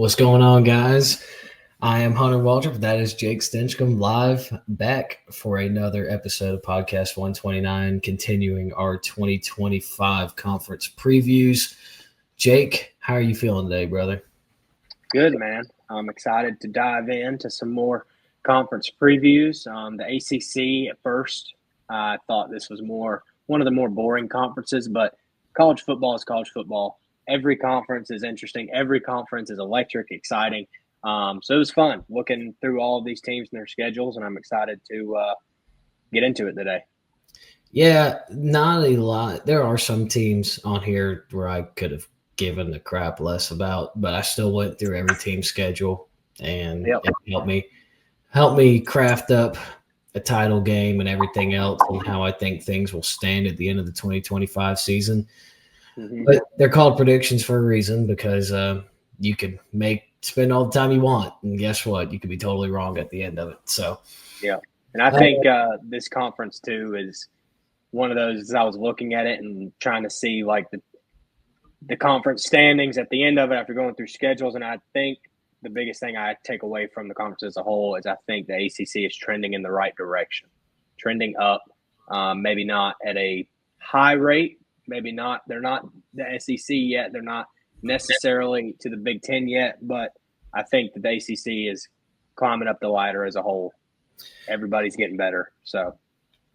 What's going on, guys? I am Hunter Waldrop. That is Jake Stinchcomb, live back for another episode of Podcast 129, continuing our 2025 conference previews. Jake, how are you feeling today, brother? Good, man. I'm excited to dive into some more conference previews. The ACC at first, I thought this was one of the more boring conferences, but college football is college football. Every conference is interesting. Every conference is electric, exciting. So it was fun looking through all of these teams and their schedules, and I'm excited to get into it today. Yeah, not a lot. There are some teams on here where I could have given a crap less about, but I still went through every team's schedule and it helped me craft up a title game and everything else and how I think things will stand at the end of the 2025 season. Mm-hmm. But they're called predictions for a reason because you could spend all the time you want, and guess what? You could be totally wrong at the end of it. So, yeah, and I think this conference too is one of those. As I was looking at it and trying to see like the conference standings at the end of it after going through schedules, and I think the biggest thing I take away from the conference as a whole is I think the ACC is trending in the right direction, trending up. Maybe not at a high rate. Maybe not. They're not the SEC yet. They're not necessarily to the Big Ten yet, but I think that the ACC is climbing up the ladder as a whole. Everybody's getting better. So,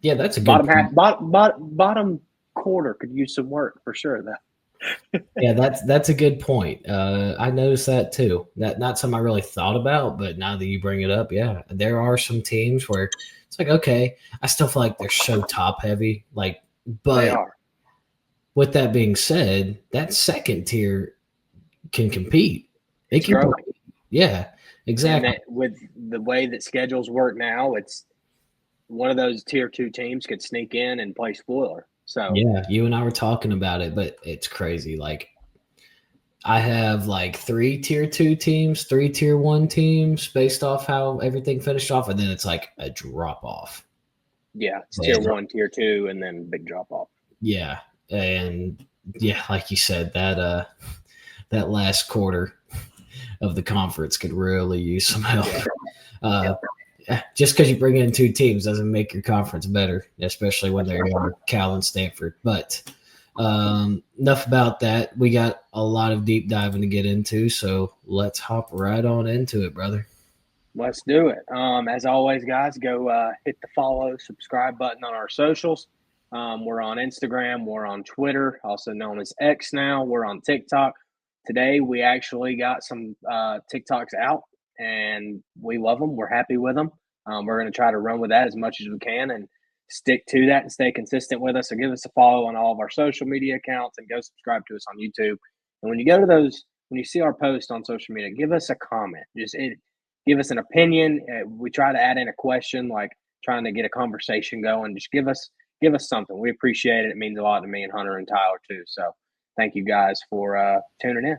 yeah, that's a good bottom quarter could use some work for sure, though. Yeah, that's a good point. I noticed that too. That not something I really thought about, but now that you bring it up, yeah, there are some teams where it's like, okay, I still feel like they're so top heavy, but they are. With that being said, that second tier can compete. It can compete. Yeah, exactly. With the way that schedules work now, it's one of those tier 2 teams could sneak in and play spoiler. So yeah, you and I were talking about it, but it's crazy. Like I have 3 tier 2 teams, 3 tier 1 teams based off how everything finished off, and then it's like a drop off. Yeah, it's tier 1, tier 2, and then big drop off. Yeah. And yeah, like you said, that last quarter of the conference could really use some help. Just because you bring in 2 teams doesn't make your conference better, especially when they are Cal and Stanford. But enough about that. We got a lot of deep diving to get into, so let's hop right on into it, brother. Let's do it. As always, guys, go hit the follow, subscribe button on our socials. We're on Instagram. We're on Twitter, also known as X now. We're on TikTok. Today, we actually got some TikToks out, and we love them. We're happy with them. We're going to try to run with that as much as we can and stick to that and stay consistent with us. So give us a follow on all of our social media accounts and go subscribe to us on YouTube. And when you go to those, when you see our post on social media, give us a comment. Just give us an opinion. We try to add in a question, like trying to get a conversation going. Just give us something. We appreciate it. It means a lot to me and Hunter and Tyler too. So thank you guys for tuning in.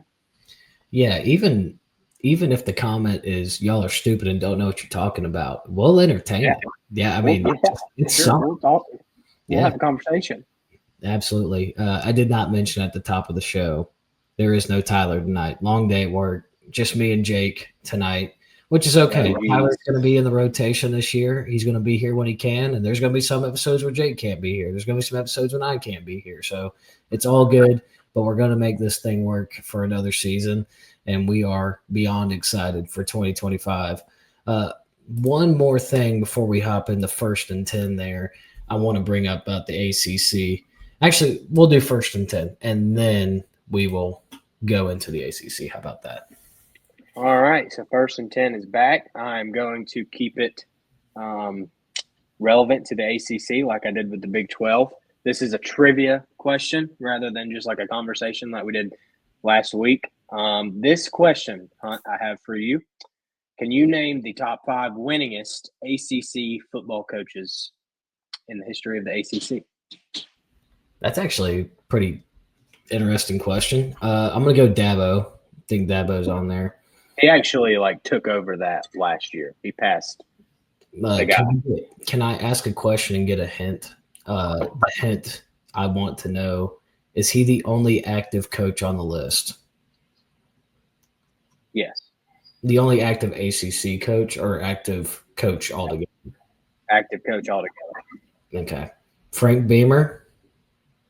Yeah, even if the comment is y'all are stupid and don't know what you're talking about, we'll entertain it. Yeah, I mean, it's sure, something. We'll have a conversation. Absolutely. I did not mention at the top of the show, there is no Tyler tonight. Long day at work. Just me and Jake tonight. Which is okay. Tyler's going to be in the rotation this year. He's going to be here when he can, and there's going to be some episodes where Jake can't be here. There's going to be some episodes when I can't be here. So it's all good, but we're going to make this thing work for another season, and we are beyond excited for 2025. One more thing before we hop into 1st and 10 there, I want to bring up about the ACC. Actually, we'll do 1st and 10, and then we will go into the ACC. How about that? All right, so 1st and 10 is back. I'm going to keep it relevant to the ACC like I did with the Big 12. This is a trivia question rather than just like a conversation like we did last week. This question, Hunt, I have for you. Can you name the top 5 winningest ACC football coaches in the history of the ACC? That's actually a pretty interesting question. I'm going to go Dabo. I think Dabo's on there. He actually took over that last year. He passed the guy. Can I ask a question and get a hint? The hint I want to know, is he the only active coach on the list? Yes. The only active ACC coach or active coach altogether? Active coach altogether. Okay. Frank Beamer?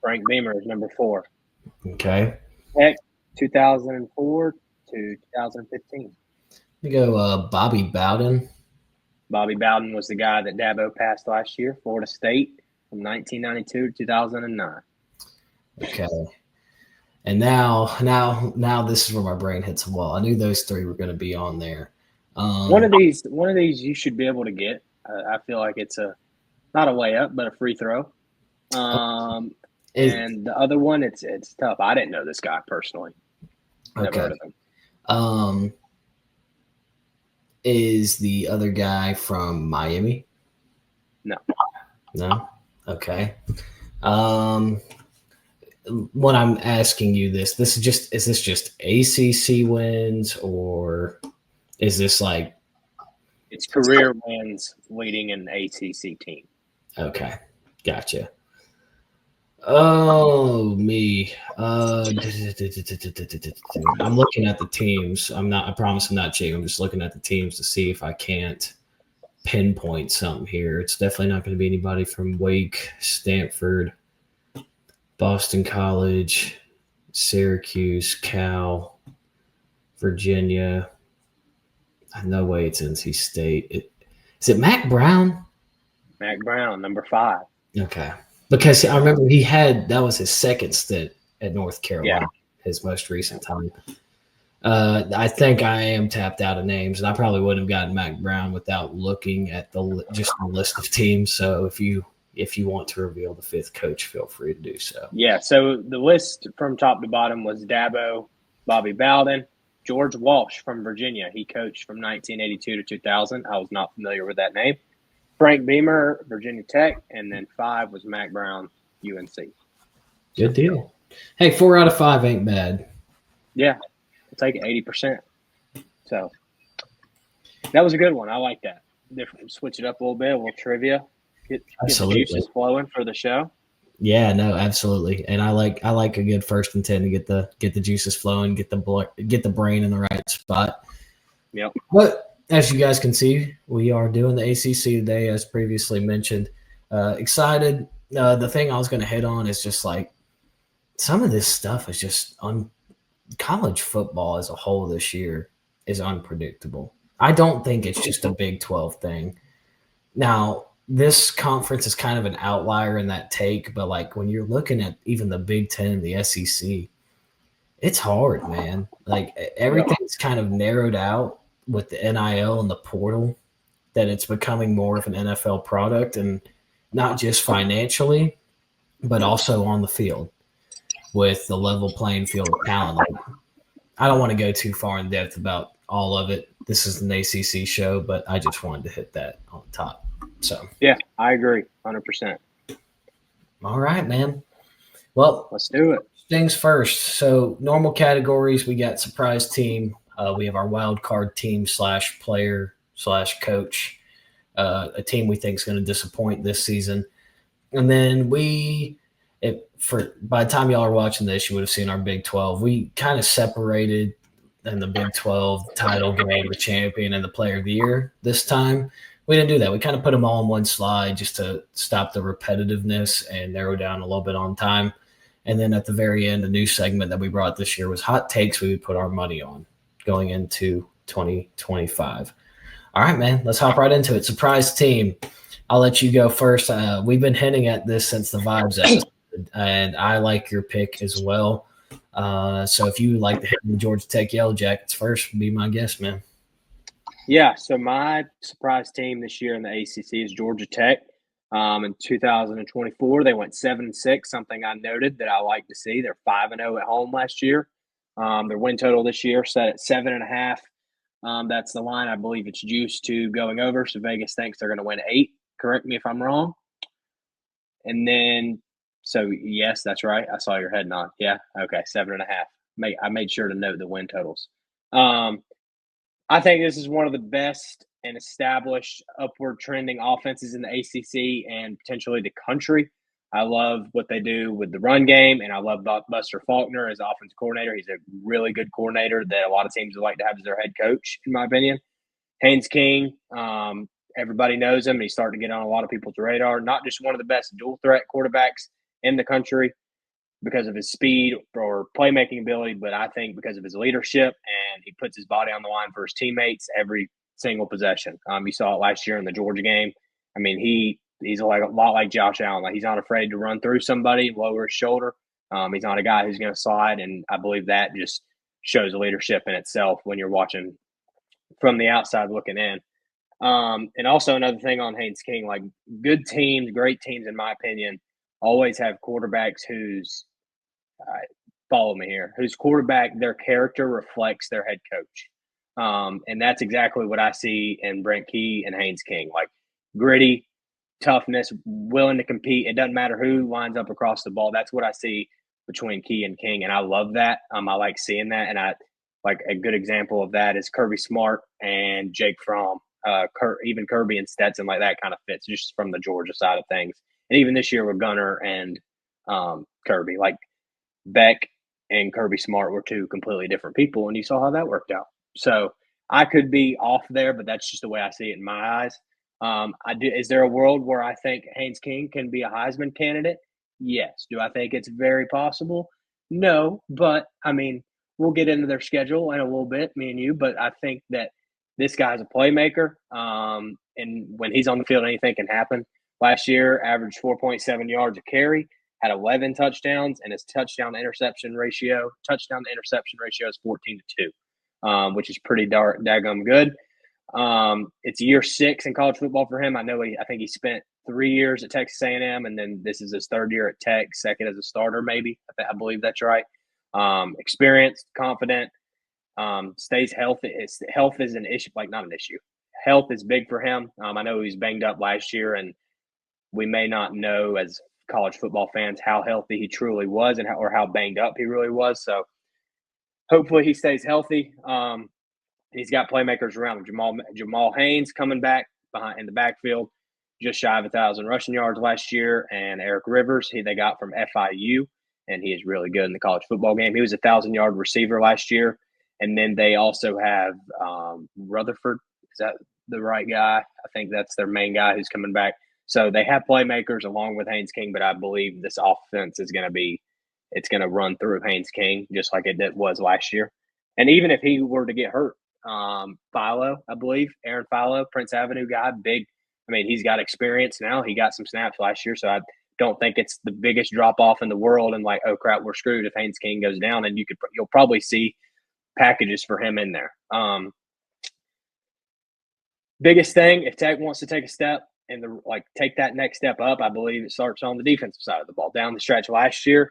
Frank Beamer is number 4. Okay. Tech, 2004 to 2015. We go Bobby Bowden. Bobby Bowden was the guy that Dabo passed last year, Florida State, from 1992 to 2009. Okay. And now this is where my brain hits a wall. I knew those 3 were going to be on there. One of these you should be able to get. I feel like it's not a way up, but a free throw. And the other one, it's tough. I didn't know this guy personally. Never heard of him. Is the other guy from Miami? No. Okay. When I'm asking you this is this just ACC wins, or is this like it's career wins leading an ACC team? Okay, gotcha. Oh me. I'm looking at the teams. I promise I'm not cheating. I'm just looking at the teams to see if I can't pinpoint something here. It's definitely not going to be anybody from Wake, Stanford, Boston College, Syracuse, Cal, Virginia. No way it's NC State. Is it Mac Brown? Mac Brown, number 5. Okay. Because I remember that was his second stint at North Carolina, his most recent time. I think I am tapped out of names, and I probably wouldn't have gotten Mac Brown without looking at just the list of teams. So if you want to reveal the 5th coach, feel free to do so. Yeah, so the list from top to bottom was Dabo, Bobby Bowden, George Walsh from Virginia. He coached from 1982 to 2000. I was not familiar with that name. Frank Beamer, Virginia Tech, and then 5 was Mac Brown, UNC. Good deal. Hey, 4 out of 5 ain't bad. Yeah, I'll take it 80%. So that was a good one. I like that. Different, switch it up a little bit, a little trivia. Get the juices flowing for the show. Yeah, no, absolutely. And I like a good 1st and 10 to get the juices flowing, get the brain in the right spot. Yep. But as you guys can see, we are doing the ACC today, as previously mentioned. Excited. The thing I was going to hit on is just like some of this stuff is just on college football as a whole this year is unpredictable. I don't think it's just a Big 12 thing. Now, this conference is kind of an outlier in that take, but like when you're looking at even the Big 10 and the SEC, it's hard, man. Like everything's kind of narrowed out with the NIL and the portal, that it's becoming more of an NFL product, and not just financially, but also on the field with the level playing field of talent. Like, I don't want to go too far in depth about all of it. This is an ACC show, but I just wanted to hit that on the top. So yeah, I agree 100%. All right, man. Well, let's do it. Things first. So normal categories, we got surprise team. We have our wild card team / player / coach, a team we think is going to disappoint this season. And then by the time y'all are watching this, you would have seen our Big 12. We kind of separated in the Big 12 title game, the champion and the player of the year this time. We didn't do that. We kind of put them all in one slide just to stop the repetitiveness and narrow down a little bit on time. And then at the very end, a new segment that we brought this year was hot takes we would put our money on going into 2025. All right, man, let's hop right into it. Surprise team. I'll let you go first. We've been hinting at this since the Vibes episode, and I like your pick as well. So if you would like to hit the Georgia Tech Yellow Jackets first, be my guest, man. Yeah, so my surprise team this year in the ACC is Georgia Tech. In 2024, they went 7-6, something I noted that I like to see. They're 5-0 at home last year. Their win total this year set at 7.5. That's the line I believe it's juiced to going over. So Vegas thinks they're going to win 8. Correct me if I'm wrong. And then, so yes, that's right. I saw your head nod. Yeah, okay, 7.5. I made sure to note the win totals. I think this is one of the best and established upward trending offenses in the ACC and potentially the country. I love what they do with the run game, and I love Buster Faulkner as offensive coordinator. He's a really good coordinator that a lot of teams would like to have as their head coach, in my opinion. Haynes King, everybody knows him. He's starting to get on a lot of people's radar. Not just one of the best dual threat quarterbacks in the country because of his speed or playmaking ability, but I think because of his leadership, and he puts his body on the line for his teammates every single possession. You saw it last year in the Georgia game. I mean, he's like a lot like Josh Allen. Like, he's not afraid to run through somebody, lower his shoulder. He's not a guy who's going to slide, and I believe that just shows leadership in itself when you're watching from the outside looking in. And also another thing on Haynes King, like, good teams, great teams, in my opinion, always have quarterbacks whose follow me here, whose quarterback, their character reflects their head coach. And that's exactly what I see in Brent Key and Haynes King. Like, gritty, toughness, willing to compete. It doesn't matter who lines up across the ball. That's what I see between Key and King, and I love that. I like seeing that, and I like a good example of that is Kirby Smart and Jake Fromm. Even Kirby and Stetson, like, that kind of fits just from the Georgia side of things. And even this year with Gunner and Kirby, like, Beck and Kirby Smart were two completely different people, and you saw how that worked out. So I could be off there, but that's just the way I see it in my eyes. Is there a world where I think Haynes King can be a Heisman candidate? Yes. Do I think it's very possible? No, but I mean, we'll get into their schedule in a little bit, me and you, but I think that this guy's a playmaker, and when he's on the field, anything can happen. Last year, averaged 4.7 yards a carry, had 11 touchdowns, and his touchdown to interception ratio is 14-2, which is pretty daggum good. It's year 6 in college football for him. I think he spent 3 years at Texas A&M, and then this is his 3rd year at Tech, 2nd as a starter, maybe. I believe that's right. Experienced, confident, stays healthy. Health is an issue, like, not an issue. Health is big for him. I know he was banged up last year, and we may not know as college football fans how healthy he truly was and how banged up he really was. So hopefully he stays healthy. He's got playmakers around him. Jamal Haynes coming back behind in the backfield, just shy of 1,000 rushing yards last year, and Eric Rivers, they got from FIU, and he is really good in the college football game. He was a 1,000-yard receiver last year, and then they also have Rutherford. Is that the right guy? I think that's their main guy who's coming back. So they have playmakers along with Haynes King, but I believe this offense is going to run through Haynes King just like it was last year. And even if he were to get hurt, Philo, I believe, Aaron Philo, Prince Avenue guy, big. I mean, he's got experience now. He got some snaps last year, so I don't think it's the biggest drop-off in the world and like, oh, crap, we're screwed if Haynes King goes down. And you'll probably see packages for him in there. Biggest thing, if Tech wants to take a step and take that next step up, I believe it starts on the defensive side of the ball. Down the stretch last year,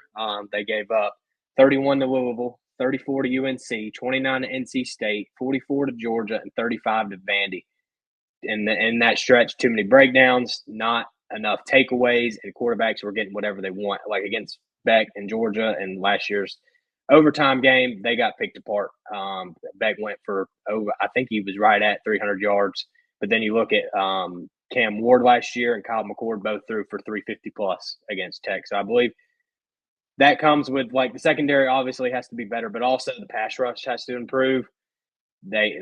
they gave up 31 to Louisville, 34 to UNC, 29 to NC State, 44 to Georgia, and 35 to Vandy. In that stretch, too many breakdowns, not enough takeaways, and quarterbacks were getting whatever they want. Like against Beck and Georgia in last year's overtime game, they got picked apart. Beck went for I think he was right at 300 yards. But then you look at Cam Ward last year and Kyle McCord both threw for 350 plus against Tech. So I believe that comes with the secondary obviously has to be better, but also the pass rush has to improve. They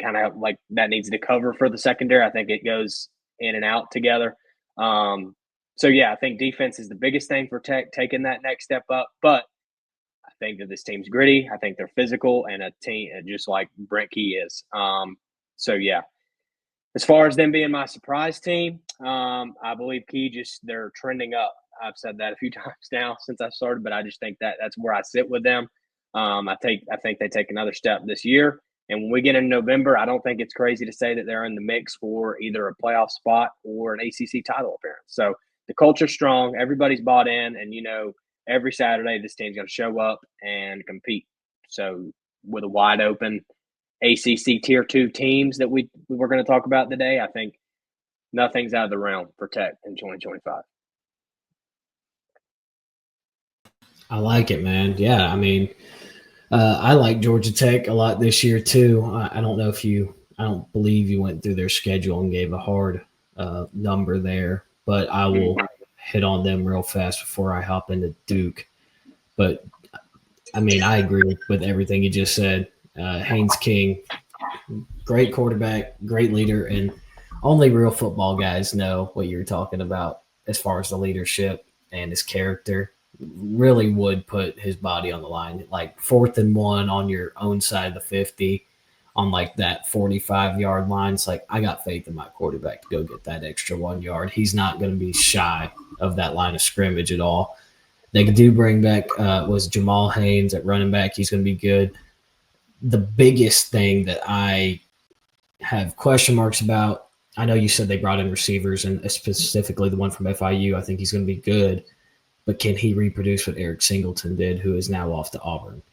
kind of that needs to cover for the secondary. I think it goes in and out together. So yeah, I think defense is the biggest thing for Tech, taking that next step up. But I think that this team's gritty. I think they're physical and a team just like Brent Key is. So yeah. As far as them being my surprise team, I believe they're trending up. I've said that a few times now since I started, but I just think that's where I sit with them. I think they take another step this year. And when we get in November, I don't think it's crazy to say that they're in the mix for either a playoff spot or an ACC title appearance. So the culture's strong. Everybody's bought in. And, every Saturday this team's going to show up and compete. So with a wide open ACC Tier 2 teams that we're going to talk about today, I think nothing's out of the realm for Tech in 2025. I like it, man. Yeah, I mean, I like Georgia Tech a lot this year too. I don't believe you went through their schedule and gave a hard number there, but I will hit on them real fast before I hop into Duke. But, I mean, I agree with everything you just said. Haynes King, great quarterback, great leader, and only real football guys know what you're talking about as far as the leadership and his character. Really would put his body on the line, like 4th and 1 on your own side of the 50, on like that 45-yard line. It's like, I got faith in my quarterback to go get that extra 1 yard. He's not going to be shy of that line of scrimmage at all. They do bring back was Jamal Haynes at running back. He's going to be good. The biggest thing that I have question marks about, I know you said they brought in receivers, and specifically the one from FIU. I think he's going to be good. But can he reproduce what Eric Singleton did, who is now off to Auburn?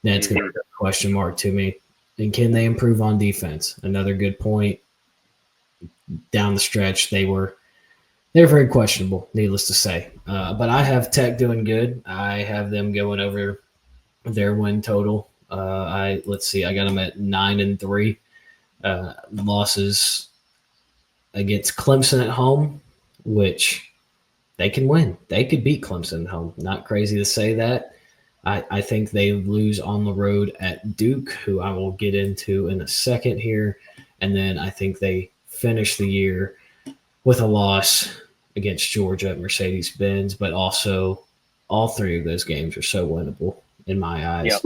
That's going to be a question mark to me. And can they improve on defense? Another good point. Down the stretch, they're very questionable, needless to say. But I have Tech doing good. I have them going over their win total. Let's see. I got them at 9-3. Losses against Clemson at home, which they can win. They could beat Clemson at home. Not crazy to say that. I think they lose on the road at Duke, who I will get into in a second here. And then I think they finish the year with a loss against Georgia at Mercedes-Benz, but also all 3 of those games are so winnable in my eyes. Yep.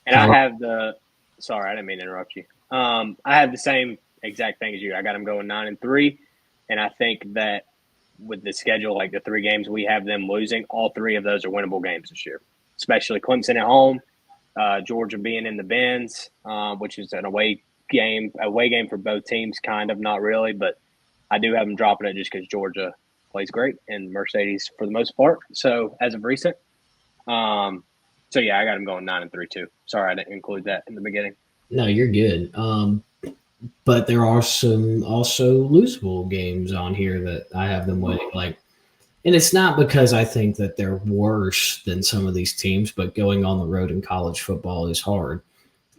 And I have sorry, I didn't mean to interrupt you. I have the same exact thing as you. I got them going 9-3, and I think that with the schedule, like the 3 games we have them losing, all 3 of those are winnable games this year, especially Clemson at home, Georgia being in the Benz, which is an away game for both teams, kind of, not really, but I do have them dropping it just because Georgia plays great and Mercedes for the most part. So as of recent, I got them going 9-3 too. Sorry, I didn't include that in the beginning. No, you're good. But there are some also losable games on here that I have them winning. And it's not because I think that they're worse than some of these teams, but going on the road in college football is hard.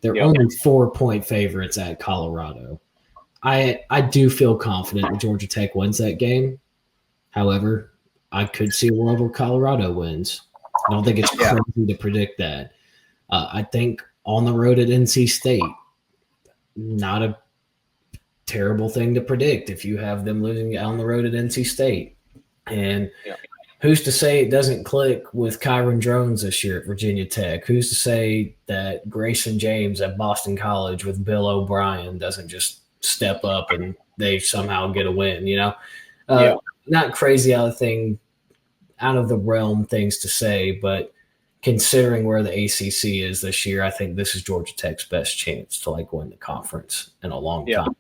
They're only 4-point favorites at Colorado. I do feel confident that Georgia Tech wins that game. However, I could see a world where Colorado wins. I don't think it's crazy to predict that. I think on the road at NC State, not a terrible thing to predict if you have them losing on the road at NC State. And who's to say it doesn't click with Kyron Drones this year at Virginia Tech? Who's to say that Grayson James at Boston College with Bill O'Brien doesn't just step up and they somehow get a win, Not crazy out of the realm things to say, but considering where the ACC is this year, I think this is Georgia Tech's best chance to win the conference in a long time.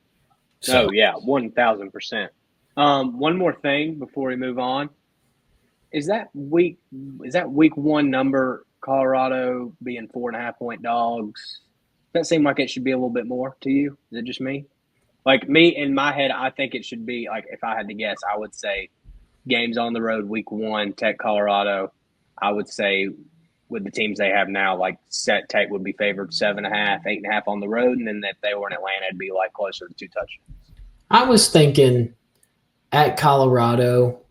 So, 1,000%. One more thing before we move on. Is that week 1 number, Colorado being 4.5-point dogs? Does that seem like it should be a little bit more to you? Is it just me? Like me, in my head, I think it should be, if I had to guess, I would say games on the road, week 1, Tech, Colorado. I would say with the teams they have now, Tech would be favored 7.5, 8.5 on the road, and then if they were in Atlanta, it'd be closer to 2 touchdowns. I was thinking at Colorado,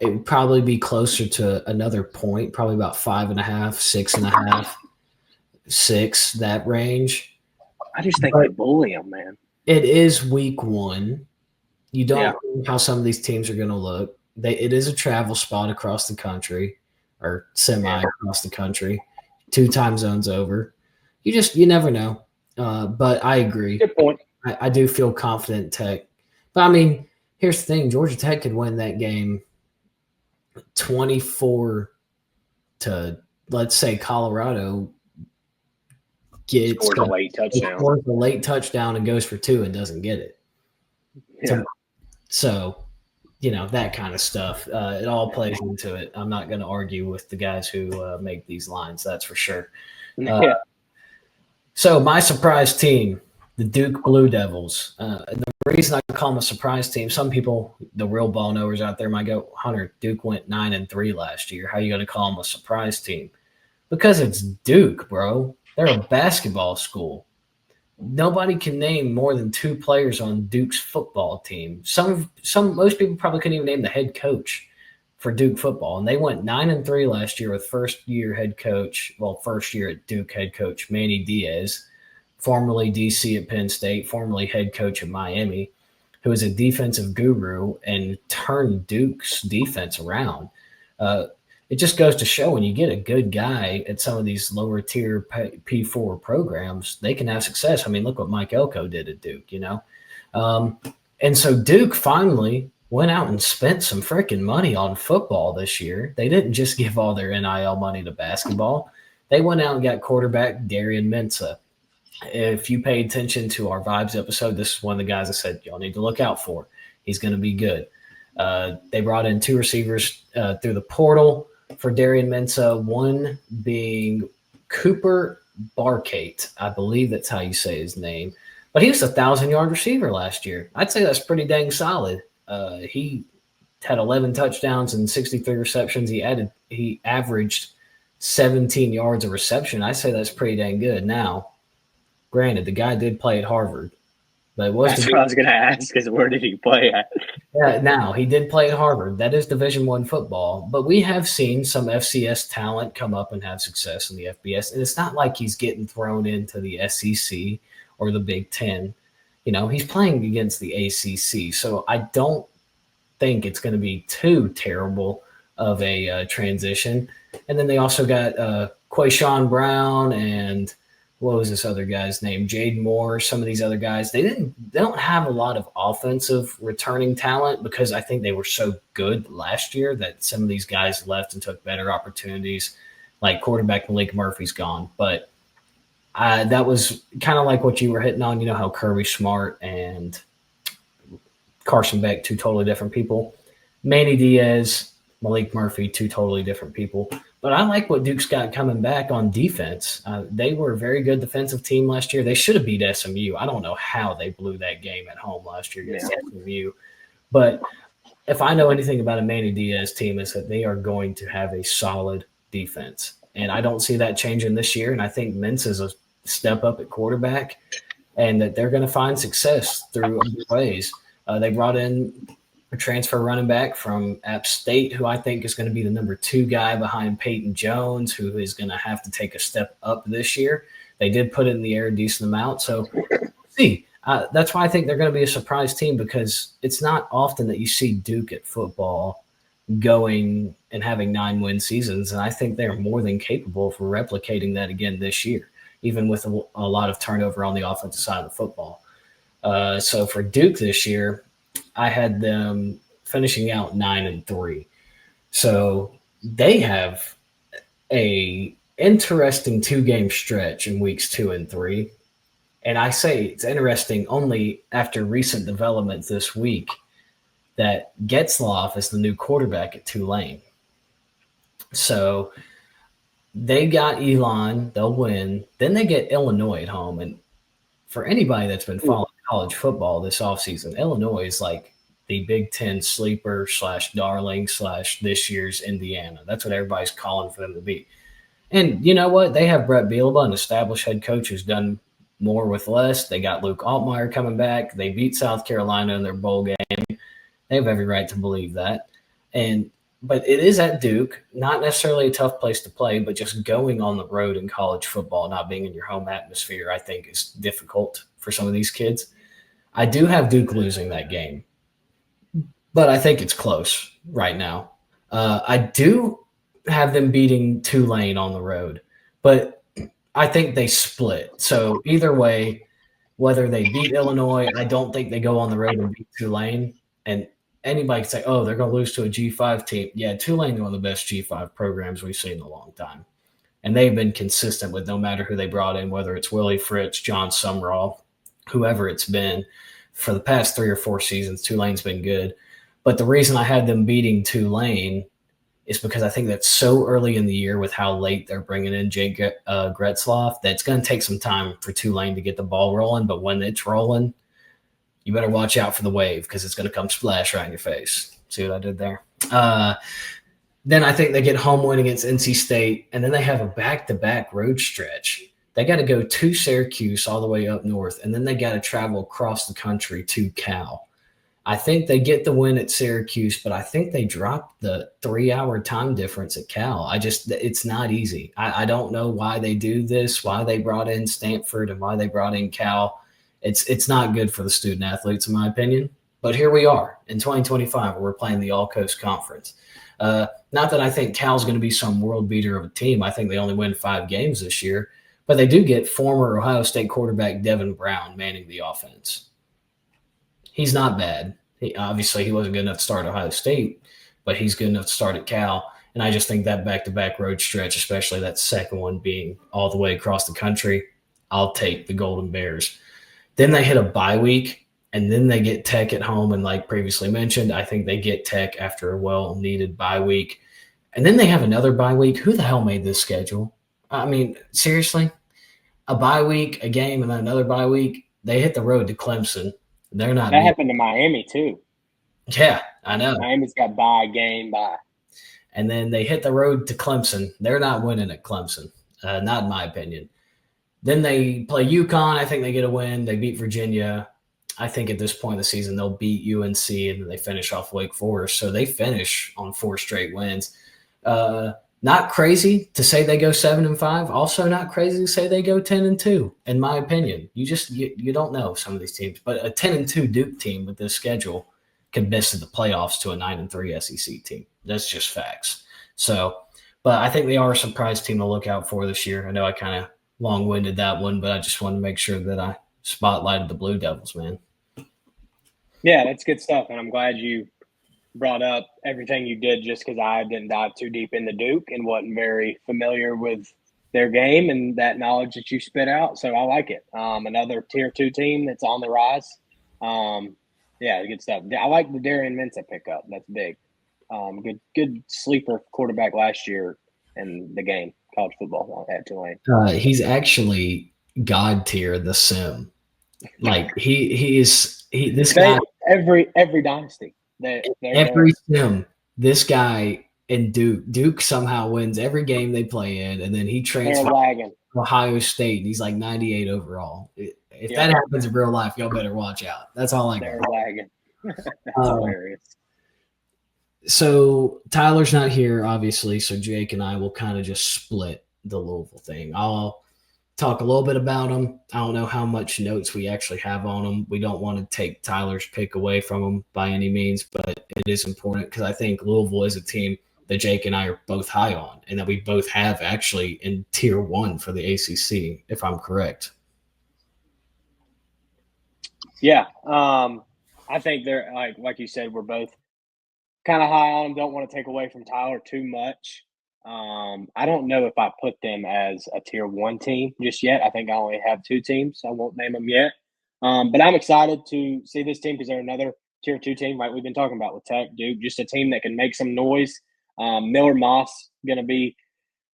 it would probably be closer to another point, probably about 5.5, 6.5, 6, that range. I just think they bully them, man. It is week 1. You don't know how some of these teams are going to look. It is a travel spot across the country, or semi across the country, 2 time zones over. You never know. But I agree. Good point. I do feel confident in Tech. But, I mean, here's the thing. Georgia Tech could win that game 24 to, let's say, Colorado scores a late touchdown. Scores a late touchdown and goes for 2 and doesn't get it. Yeah. So, that kind of stuff. It all plays into it. I'm not going to argue with the guys who make these lines, that's for sure. So my surprise team, the Duke Blue Devils. The reason I call them a surprise team, some people, the real ball knowers out there might go, Hunter, Duke went 9-3 last year. How are you going to call them a surprise team? Because it's Duke, bro. They're a basketball school. Nobody can name more than 2 players on Duke's football team. Most people probably couldn't even name the head coach. for Duke football. And they went 9-3 last year with first year at Duke head coach Manny Diaz, formerly DC at Penn State, formerly head coach at Miami, who is a defensive guru and turned Duke's defense around. It just goes to show when you get a good guy at some of these lower tier P4 programs, they can have success. I mean, look what Mike Elko did at Duke, and so Duke finally went out and spent some freaking money on football this year. They didn't just give all their NIL money to basketball. They went out and got quarterback Darian Mensah. If you pay attention to our Vibes episode, this is one of the guys I said y'all need to look out for. He's going to be good. They brought in 2 receivers through the portal for Darian Mensah, one being Cooper Barkate. I believe that's how you say his name. But he was a 1,000-yard receiver last year. I'd say that's pretty dang solid. He had 11 touchdowns and 63 receptions. He averaged 17 yards a reception. I say that's pretty dang good. Now, granted, the guy did play at Harvard, but that's what I was going to ask. Is where did he play at? Yeah, now he did play at Harvard. That is Division I football, but we have seen some FCS talent come up and have success in the FBS, and it's not like he's getting thrown into the SEC or the Big Ten. He's playing against the ACC, so I don't think it's going to be too terrible of a transition. And then they also got Quayshawn Brown and what was this other guy's name? Jade Moore, some of these other guys. They don't have a lot of offensive returning talent because I think they were so good last year that some of these guys left and took better opportunities. Like quarterback Malik Murphy's gone. But that was kind of like what you were hitting on, how Kirby Smart and Carson Beck, 2 totally different people. Manny Diaz, Malik Murphy, 2 totally different people. But I like what Duke's got coming back on defense. They were a very good defensive team last year. They should have beat SMU. I don't know how they blew that game at home last year against SMU. But if I know anything about a Manny Diaz team, is that they are going to have a solid defense. And I don't see that changing this year. And I think Mintz is a step up at quarterback and that they're going to find success through other ways. They brought in a transfer running back from App State, who I think is going to be the number 2 guy behind Peyton Jones, who is going to have to take a step up this year. They did put it in the air a decent amount. So see, that's why I think they're going to be a surprise team because it's not often that you see Duke at football going and having 9-win seasons. And I think they're more than capable of replicating that again this year, even with a lot of turnover on the offensive side of the football. So for Duke this year, I had them finishing out 9-3. So they have a interesting 2-game stretch in weeks 2 and 3. And I say it's interesting only after recent developments this week that Getzlaff is the new quarterback at Tulane. So they got Elon, they'll win. Then they get Illinois at home. And for anybody that's been following college football this offseason, Illinois is like the Big Ten sleeper / darling / this year's Indiana. That's what everybody's calling for them to be. And you know what? They have Brett Bielema, an established head coach who's done more with less. They got Luke Altmaier coming back. They beat South Carolina in their bowl game. They have every right to believe that. But it is at Duke, not necessarily a tough place to play, but just going on the road in college football, not being in your home atmosphere, I think is difficult for some of these kids. I do have Duke losing that game, but I think it's close right now. I do have them beating Tulane on the road, but I think they split. So either way, whether they beat Illinois, I don't think they go on the road and beat Tulane. And anybody can say, oh, they're going to lose to a G5 team. Yeah, Tulane's one of the best G5 programs we've seen in a long time. And they've been consistent with no matter who they brought in, whether it's Willie Fritz, John Sumrall, whoever it's been. For the past 3 or 4 seasons, Tulane's been good. But the reason I had them beating Tulane is because I think that's so early in the year with how late they're bringing in Jake Getzlaff that it's going to take some time for Tulane to get the ball rolling. But when it's rolling, you better watch out for the wave because it's going to come splash right in your face. See what I did there? Then I think they get home win against NC State, and then they have a back-to-back road stretch. They got to go to Syracuse all the way up north, and then they got to travel across the country to Cal. I think they get the win at Syracuse, but I think they dropped the 3-hour time difference at Cal. It's not easy. I don't know why they do this, why they brought in Stanford and why they brought in Cal. It's not good for the student athletes, in my opinion. But here we are in 2025, where we're playing the All Coast Conference. Not that I think Cal's going to be some world beater of a team. I think they only win 5 games this year, but they do get former Ohio State quarterback Devin Brown manning the offense. He's not bad. Obviously, he wasn't good enough to start Ohio State, but he's good enough to start at Cal. And I just think that back-to-back road stretch, especially that second one being all the way across the country, I'll take the Golden Bears. Then they hit a bye week, and then they get Tech at home. And like previously mentioned, I think they get Tech after a well-needed bye week. And then they have another bye week. Who the hell made this schedule? I mean, seriously? A bye week, a game, and then another bye week. They hit the road to Clemson. They're not. That happened to Miami too. Yeah, I know. Miami's got bye. And then they hit the road to Clemson. They're not winning at Clemson, not in my opinion. Then they play UConn. I think they get a win. They beat Virginia. I think at this point in the season they'll beat UNC, and then they finish off Wake Forest. So they finish on 4 straight wins. Not crazy to say they go 7-5. Also not crazy to say they go 10-2. In my opinion, you don't know some of these teams, but a 10-2 Duke team with this schedule could miss the playoffs to a 9-3 SEC team. That's just facts. So, but I think they are a surprise team to look out for this year. I know I kind of long-winded that one, but I just wanted to make sure that I spotlighted the Blue Devils, man. Yeah, that's good stuff, and I'm glad you brought up everything you did, just because I didn't dive too deep into Duke and wasn't very familiar with their game and that knowledge that you spit out. So I like it. Another tier 2 team that's on the rise. Yeah, good stuff. I like the Darian Mensah pickup. That's big. Good sleeper quarterback last year in the game, college football at Tulane. He's actually God tier, the sim. Like this guy. Every dynasty. Every sim, this guy and Duke somehow wins every game they play in, and then he transfers to Ohio State, and he's like 98 overall. If that happens in real life, y'all better watch out. That's all I got. That's hilarious. So Tyler's not here, obviously, so Jake and I will kind of just split the Louisville thing. I'll talk a little bit about them. I don't know how much notes we actually have on them. We don't want to take Tyler's pick away from him by any means, but it is important because I think Louisville is a team that Jake and I are both high on and that we both have actually in tier 1 for the ACC, if I'm correct. Yeah. I think they're like you said, we're both kind of high on them. Don't want to take away from Tyler too much. I don't know if I put them as a tier 1 team just yet. I think I only have 2 teams. So I won't name them yet. But I'm excited to see this team because they're another tier 2 team like we've been talking about with Tech, Duke, just a team that can make some noise. Miller Moss going to be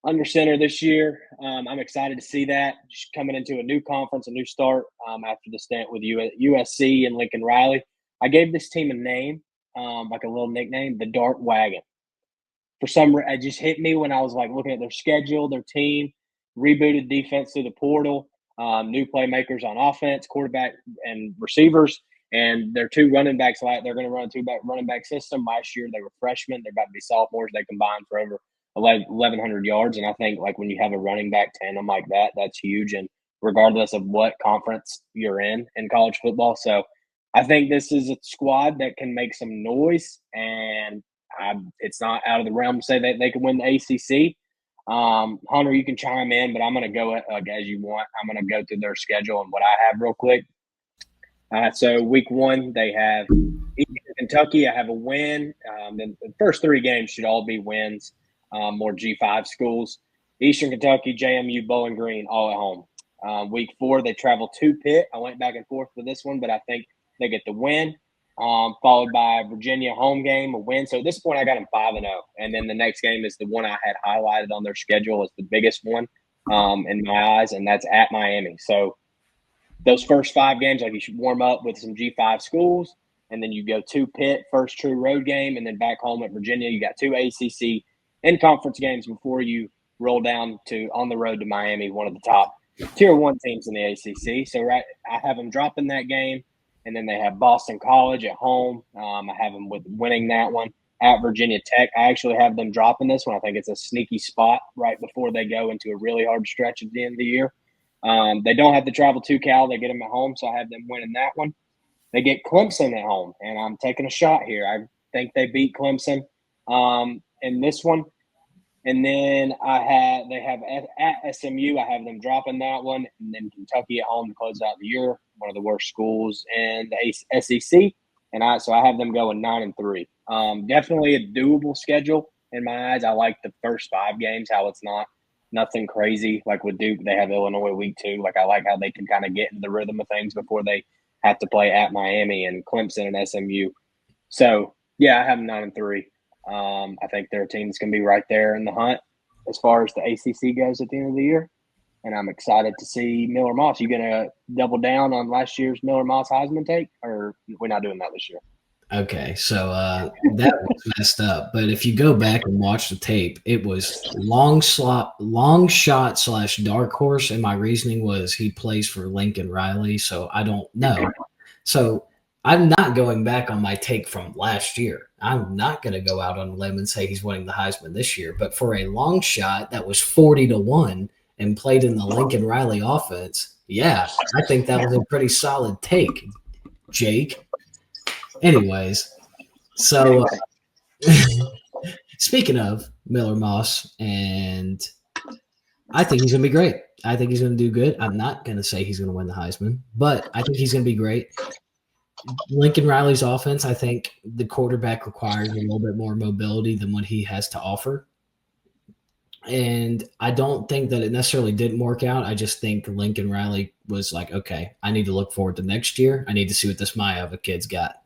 under center this year. I'm excited to see that. Just coming into a new conference, a new start after the stint with USC and Lincoln Riley. I gave this team a name, like a little nickname, the Dart Wagon. For some reason, it just hit me when I was like looking at their schedule, their team, rebooted defense through the portal, new playmakers on offense, quarterback and receivers, and their 2 running backs. They're going to run a 2 running back system. Last year they were freshmen. They're about to be sophomores. They combined for over 1,100 yards, and I think like when you have a running back tandem like that, that's huge. And regardless of what conference you're in college football, so I think this is a squad that can make some noise, and it's not out of the realm to say that they can win the ACC. Hunter, you can chime in, but I'm going to go as you want. I'm going to go through their schedule and what I have real quick. So week 1, they have Eastern Kentucky. I have a win. The first 3 games should all be wins, more G5 schools. Eastern Kentucky, JMU, Bowling Green, all at home. Week 4, they travel to Pitt. I went back and forth with this one, but I think they get the win. Followed by Virginia home game, a win. So at this point, I got them 5-0. And then the next game is the one I had highlighted on their schedule as the biggest one in my eyes, and that's at Miami. So those first 5 games, like you should warm up with some G5 schools, and then you go to Pitt, first true road game, and then back home at Virginia. You got 2 ACC and conference games before you roll down to on the road to Miami, one of the top tier 1 teams in the ACC. So I have them dropping that game. And then they have Boston College at home. I have them with winning that one. At Virginia Tech, I actually have them dropping this one. I think it's a sneaky spot right before they go into a really hard stretch at the end of the year. They don't have to travel to Cal. They get them at home, so I have them winning that one. They get Clemson at home, and I'm taking a shot here. I think they beat Clemson in this one. And then they have at SMU. I have them dropping that one, and then Kentucky at home to close out the year. One of the worst schools in the SEC, so I have them going 9-3. Definitely a doable schedule in my eyes. I like the first 5 games, how it's nothing crazy like with Duke. They have Illinois week 2. Like I like how they can kind of get into the rhythm of things before they have to play at Miami and Clemson and SMU. So yeah, I have them 9-3. I think their team's going to be right there in the hunt as far as the ACC goes at the end of the year. And I'm excited to see Miller Moss. You going to double down on last year's Miller Moss Heisman take, or we're not doing that this year? Okay, so that was messed up. But if you go back and watch the tape, it was long shot / dark horse, and my reasoning was he plays for Lincoln Riley, so I don't know. So I'm not going back on my take from last year. I'm not going to go out on a limb and say he's winning the Heisman this year. But for a long shot that was 40-1 and played in the Lincoln Riley offense, yeah, I think that was a pretty solid take, Jake. Anyways, so speaking of Miller Moss, and I think he's going to be great. I think he's going to do good. I'm not going to say he's going to win the Heisman, but I think he's going to be great. Lincoln Riley's offense, I think the quarterback requires a little bit more mobility than what he has to offer. And I don't think that it necessarily didn't work out. I just think Lincoln Riley was like, okay, I need to look forward to next year. I need to see what this Maeva kid's got.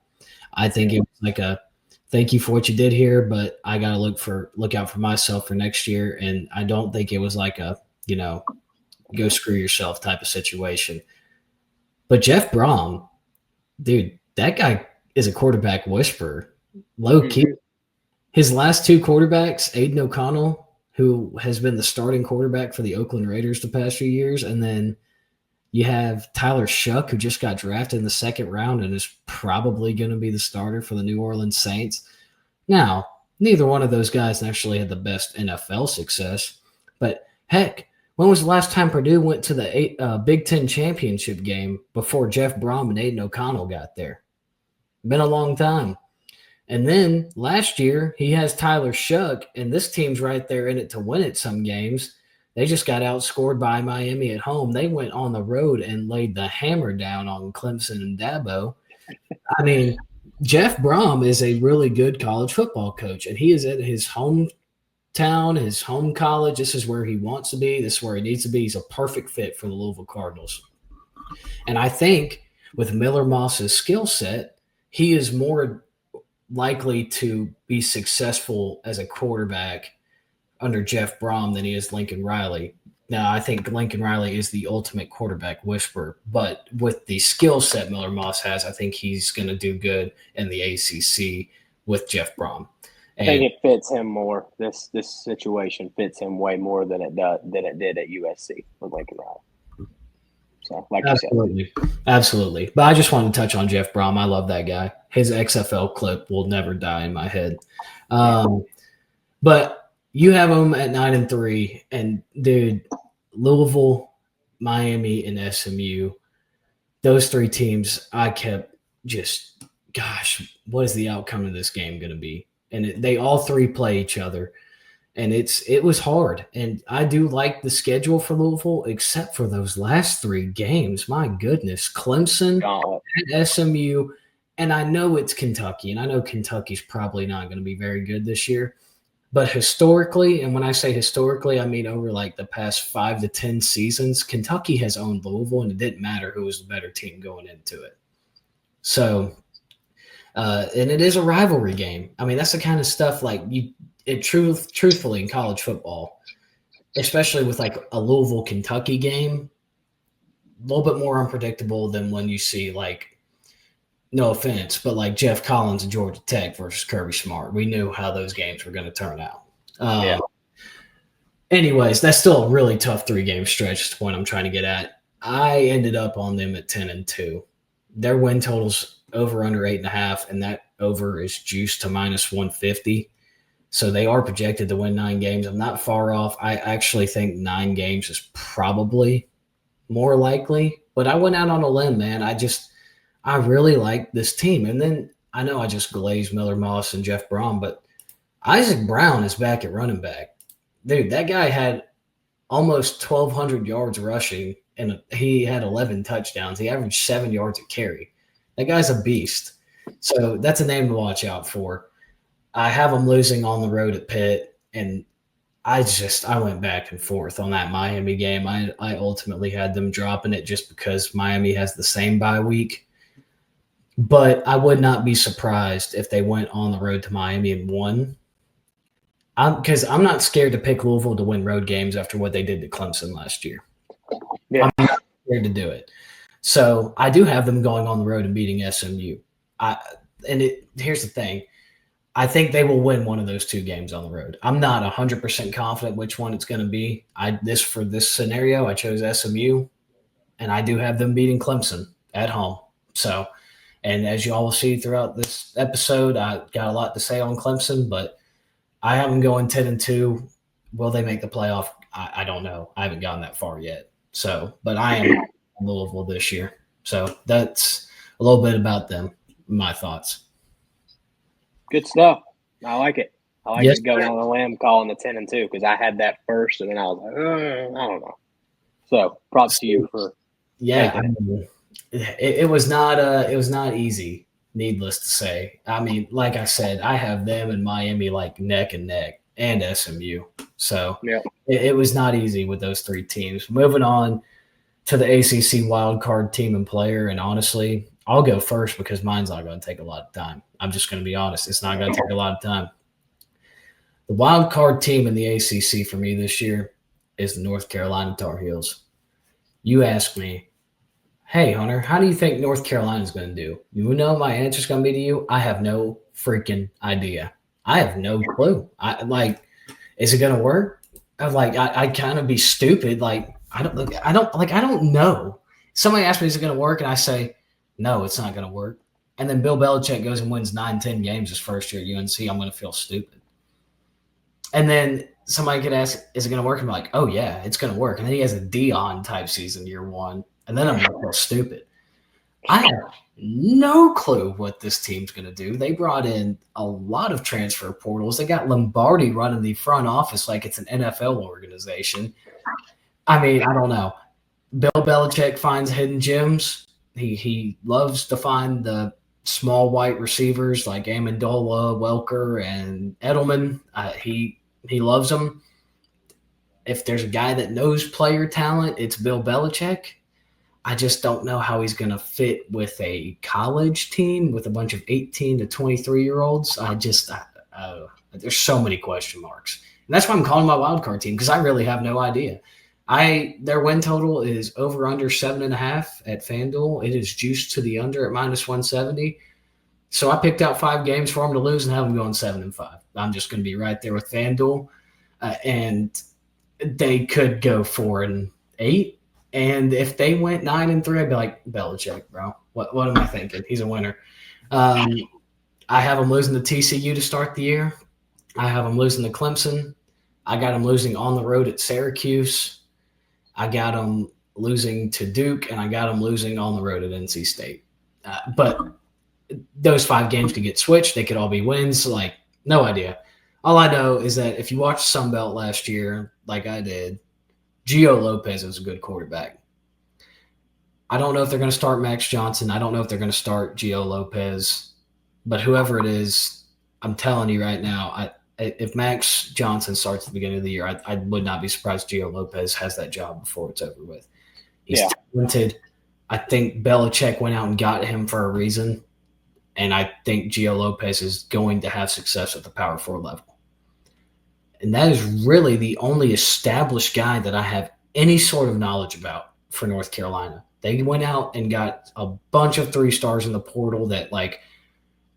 I think it was like a thank you for what you did here, but I got to look out for myself for next year. And I don't think it was like a, go screw yourself type of situation. But Jeff Brom, dude, that guy is a quarterback whisperer. Low key. His last 2 quarterbacks, Aiden O'Connell, who has been the starting quarterback for the Oakland Raiders the past few years, and then you have Tyler Shuck, who just got drafted in the 2nd round and is probably going to be the starter for the New Orleans Saints. Now, neither one of those guys actually had the best NFL success, but heck, when was the last time Purdue went to the Big Ten championship game before Jeff Brom and Aiden O'Connell got there? Been a long time. And then last year, he has Tyler Shuck, and this team's right there in it to win it some games. They just got outscored by Miami at home. They went on the road and laid the hammer down on Clemson and Dabo. I mean, Jeff Brom is a really good college football coach, and he is at his hometown, his home college. This is where he wants to be. This is where he needs to be. He's a perfect fit for the Louisville Cardinals. And I think with Miller Moss's skill set, he is more likely to be successful as a quarterback under Jeff Brom than he is Lincoln Riley. Now, I think Lincoln Riley is the ultimate quarterback whisperer, but with the skill set Miller Moss has, I think he's going to do good in the ACC with Jeff Brom. I think it fits him more. This situation fits him way more than it did at USC with Lincoln Riley. So, like absolutely, you said. Absolutely. But I just wanted to touch on Jeff Brom. I love that guy. His XFL clip will never die in my head. But you have them at 9-3, and dude, Louisville, Miami, and SMU, those 3 teams, I kept just, gosh, what is the outcome of this game going to be? And they all 3 play each other, and it was hard. And I do like the schedule for Louisville, except for those last 3 games. My goodness, Clemson, and SMU, and I know it's Kentucky, and I know Kentucky's probably not going to be very good this year. But historically, and when I say historically, I mean over like the past 5 to 10 seasons, Kentucky has owned Louisville, and it didn't matter who was the better team going into it. So, and it is a rivalry game. I mean, that's the kind of stuff like truthfully in college football, especially with like a Louisville Kentucky game, a little bit more unpredictable than when you see like, no offense, but like Jeff Collins and Georgia Tech versus Kirby Smart. We knew how those games were going to turn out. Anyways, that's still a really tough 3-game stretch is the point I'm trying to get at. I ended up on them at 10-2. their win totals over under 8.5, and that over is juiced to -150. So they are projected to win 9 games. I'm not far off. I actually think 9 games is probably more likely, but I went out on a limb, man. I really like this team. And then I know I just glazed Miller Moss and Jeff Braun, but Isaac Brown is back at running back. Dude, that guy had almost 1,200 yards rushing, and he had 11 touchdowns. He averaged 7 yards a carry. That guy's a beast. So that's a name to watch out for. I have them losing on the road at Pitt, and I went back and forth on that Miami game. I ultimately had them dropping it just because Miami has the same bye week. But I would not be surprised if they went on the road to Miami and won. Because I'm not scared to pick Louisville to win road games after what they did to Clemson last year. Yeah. I'm not scared to do it. So I do have them going on the road and beating SMU. Here's the thing. I think they will win one of those 2 games on the road. I'm not 100% confident which one it's going to be. For this scenario, I chose SMU, and I do have them beating Clemson at home. So, and as you all will see throughout this episode, I got a lot to say on Clemson, but I have them going 10-2. Will they make the playoff? I don't know. I haven't gotten that far yet. So, but I am in Louisville this year. So that's a little bit about them, my thoughts. Good stuff. I like it. I like it going on a limb, calling the 10-2 because I had that first, and then I was like, I don't know. So props to you for it was not easy, needless to say. I mean, like I said, I have them and Miami like neck and neck, and SMU. So it was not easy with those 3 teams. Moving on to the ACC wildcard team and player, and honestly, I'll go first because mine's not going to take a lot of time. I'm just going to be honest. It's not going to take a lot of time. The wild card team in the ACC for me this year is the North Carolina Tar Heels. You ask me, hey, Hunter, how do you think North Carolina's going to do? You know my answer's going to be to you, I have no freaking idea. I have no clue. Is it going to work? I kind of be stupid. I don't know. Somebody asks me, is it going to work? And I say, no, it's not going to work. And then Bill Belichick goes and wins 9-10 games his first year at UNC. I'm going to feel stupid. And then somebody could ask, is it going to work? I'm like, oh, yeah, it's going to work. And then he has a Dion type season year 1. And then I'm going to feel stupid. I have no clue what this team's going to do. They brought in a lot of transfer portals. They got Lombardi running the front office like it's an NFL organization. I mean, I don't know. Bill Belichick finds hidden gems. He loves to find the small white receivers like Amendola, Welker, and Edelman. He loves them. If there's a guy that knows player talent, it's Bill Belichick. I just don't know how he's going to fit with a college team with a bunch of 18 to 23-year-olds. There's so many question marks. And that's why I'm calling my wild card team, because I really have no idea. Their win total is over under 7.5 at FanDuel. It is juiced to the under at -170. So I picked out 5 games for them to lose and have them going 7-5. I'm just going to be right there with FanDuel, and they could go 4-8. And if they went 9-3, I'd be like, Belichick, bro. What am I thinking? He's a winner. I have them losing to TCU to start the year. I have them losing to Clemson. I got them losing on the road at Syracuse. I got them losing to Duke, and I got them losing on the road at NC State. But those 5 games could get switched. They could all be wins. No idea. All I know is that if you watched Sunbelt last year, like I did, Gio Lopez is a good quarterback. I don't know if they're going to start Max Johnson. I don't know if they're going to start Gio Lopez. But whoever it is, I'm telling you right now, if Max Johnson starts at the beginning of the year, I would not be surprised Gio Lopez has that job before it's over with. He's talented. I think Belichick went out and got him for a reason, and I think Gio Lopez is going to have success at the Power 4 level. And that is really the only established guy that I have any sort of knowledge about for North Carolina. They went out and got a bunch of 3-stars in the portal that,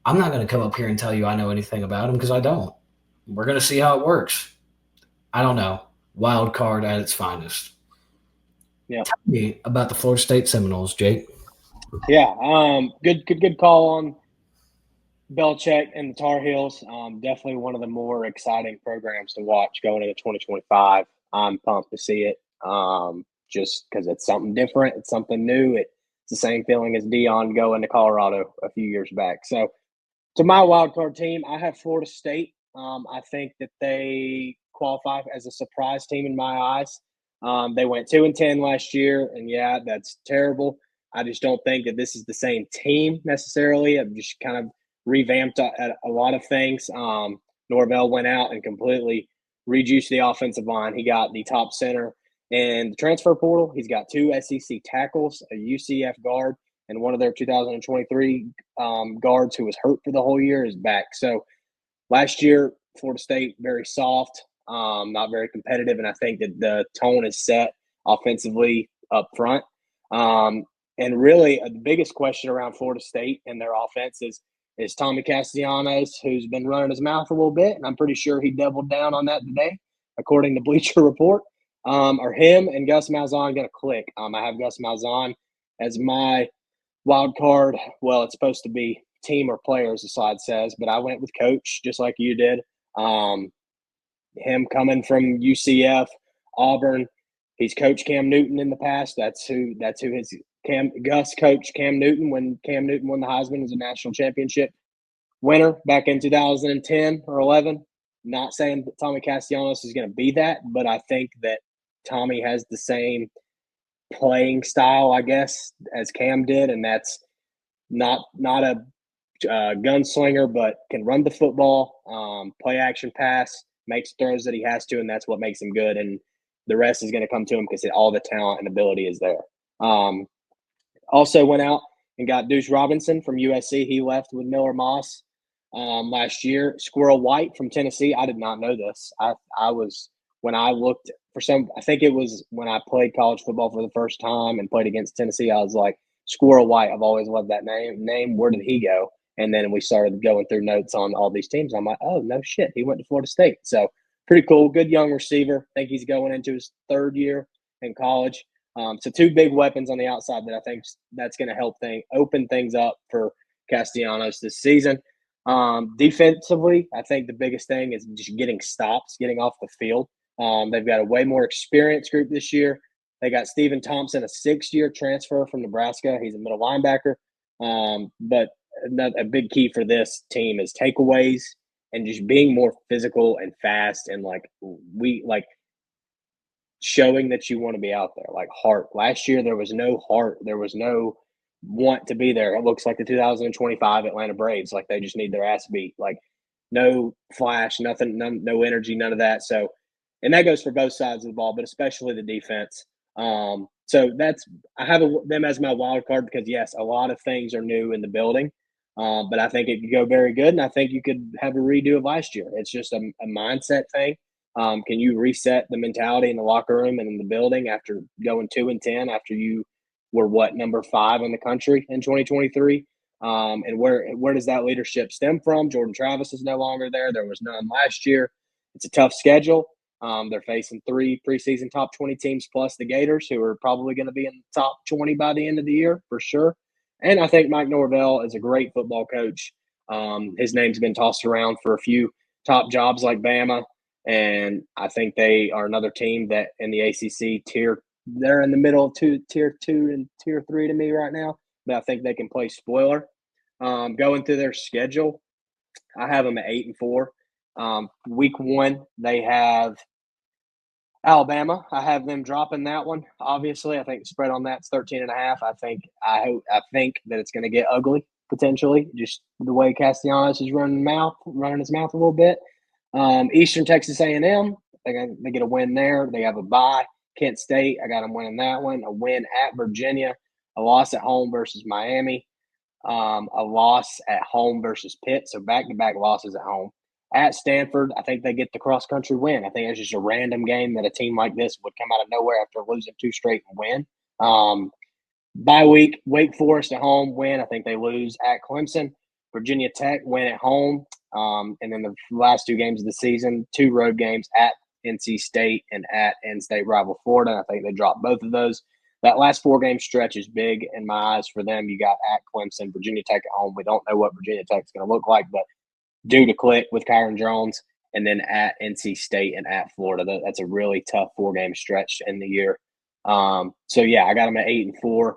I'm not going to come up here and tell you I know anything about them because I don't. We're going to see how it works. I don't know. Wild card at its finest. Yeah. Tell me about the Florida State Seminoles, Jake. Yeah, good call on Belichick and the Tar Heels. Definitely one of the more exciting programs to watch going into 2025. I'm pumped to see it. Just because it's something different, it's something new. It's the same feeling as Dion going to Colorado a few years back. So, to my wild card team, I have Florida State. I think that they qualify as a surprise team in my eyes. They went 2-10 last year, and yeah, that's terrible. I just don't think that this is the same team necessarily. I've just kind of revamped a lot of things. Norvell went out and completely rejuiced the offensive line. He got the top center in the transfer portal. He's got 2 SEC tackles, a UCF guard, and one of their 2023 guards who was hurt for the whole year is back. So last year, Florida State, very soft, not very competitive, and I think that the tone is set offensively up front. And really, the biggest question around Florida State and their offense is Tommy Castellanos, who's been running his mouth a little bit, and I'm pretty sure he doubled down on that today, according to Bleacher Report. Are him and Gus Malzahn going to click? I have Gus Malzahn as my wild card. Well, it's supposed to be team or players, the slide says, but I went with coach just like you did. Him coming from UCF, Auburn. He's coached Cam Newton in the past. That's who his Gus coached Cam Newton when Cam Newton won the Heisman as a national championship winner back in 2010 or 11. Not saying that Tommy Castellanos is going to be that, but I think that Tommy has the same playing style, I guess, as Cam did, and that's not a gunslinger, but can run the football, play action pass, makes throws that he has to, and that's what makes him good. And the rest is going to come to him because all the talent and ability is there. Also went out and got Deuce Robinson from USC. He left with Miller Moss last year. Squirrel White from Tennessee. I did not know this. I was when I looked for I think it was when I played college football for the first time and played against Tennessee. I was like, Squirrel White. I've always loved that name. Where did he go? And then we started going through notes on all these teams. I'm like, oh, no shit. He went to Florida State. So pretty cool. Good young receiver. I think he's going into his 3rd year in college. So 2 big weapons on the outside that I think that's going to help open things up for Castellanos this season. Defensively, I think the biggest thing is just getting stops, getting off the field. They've got a way more experienced group this year. They got Stephen Thompson, a 6-year transfer from Nebraska. He's a middle linebacker. But a big key for this team is takeaways and just being more physical and fast and showing that you want to be out there, like heart. Last year, there was no heart. There was no want to be there. It looks like the 2025 Atlanta Braves, like they just need their ass beat. Like no flash, nothing, no energy, none of that. So, and that goes for both sides of the ball, but especially the defense. So I have them as my wild card because, yes, a lot of things are new in the building, but I think it could go very good, and I think you could have a redo of last year. It's just a mindset thing. Can you reset the mentality in the locker room and in the building after going 2-10 after you were number 5 in the country in 2023? And where does that leadership stem from? Jordan Travis is no longer there. There was none last year. It's a tough schedule. They're facing 3 preseason top 20 teams plus the Gators, who are probably going to be in the top 20 by the end of the year for sure. And I think Mike Norvell is a great football coach. His name's been tossed around for a few top jobs like Bama. And I think they are another team that in the ACC tier, they're in the middle of tier 2 and tier 3 to me right now. But I think they can play spoiler. Going through their schedule, I have them at 8-4. Week 1, they have Alabama. I have them dropping that one. Obviously, I think the spread on that's 13.5. I think that it's going to get ugly potentially, just the way Castellanos is running his mouth a little bit. Eastern Texas A&M, they get a win there. They have a bye. Kent State, I got them winning that one. A win at Virginia, a loss at home versus Miami, a loss at home versus Pitt. So back-to-back losses at home. At Stanford, I think they get the cross-country win. I think it's just a random game that a team like this would come out of nowhere after losing 2 straight and win. Bye week, Wake Forest at home, win. I think they lose at Clemson. Virginia Tech win at home. And then the last 2 games of the season, 2 road games at NC State and at in-state rival Florida. I think they dropped both of those. that last 4-game stretch is big in my eyes for them. You got at Clemson, Virginia Tech at home. We don't know what Virginia Tech's going to look like, but due to click with Kyron Jones, and then at NC State and at Florida. That's a really tough 4-game stretch in the year. So yeah, I got them at 8-4.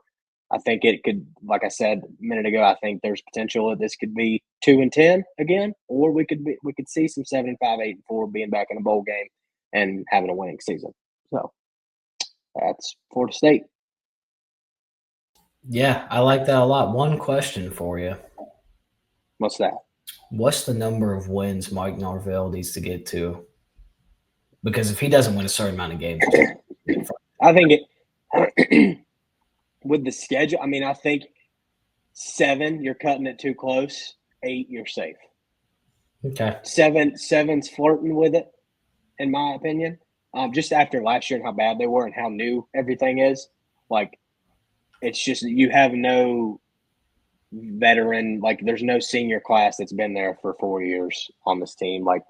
I think it could, like I said a minute ago, I think there's potential that this could be 2-10 again, or we could see some 7-5, 8-4 being back in a bowl game and having a winning season. So that's Florida State. Yeah, I like that a lot. One question for you. What's that? What's the number of wins Mike Norvell needs to get to? Because if he doesn't win a certain amount of games, I think it with the schedule. I mean, I think 7, you're cutting it too close. 8, you're safe. Okay. 7's flirting with it, in my opinion. Just after last year and how bad they were and how new everything is, like it's just you have no veteran, like there's no senior class that's been there for 4 years on this team. Like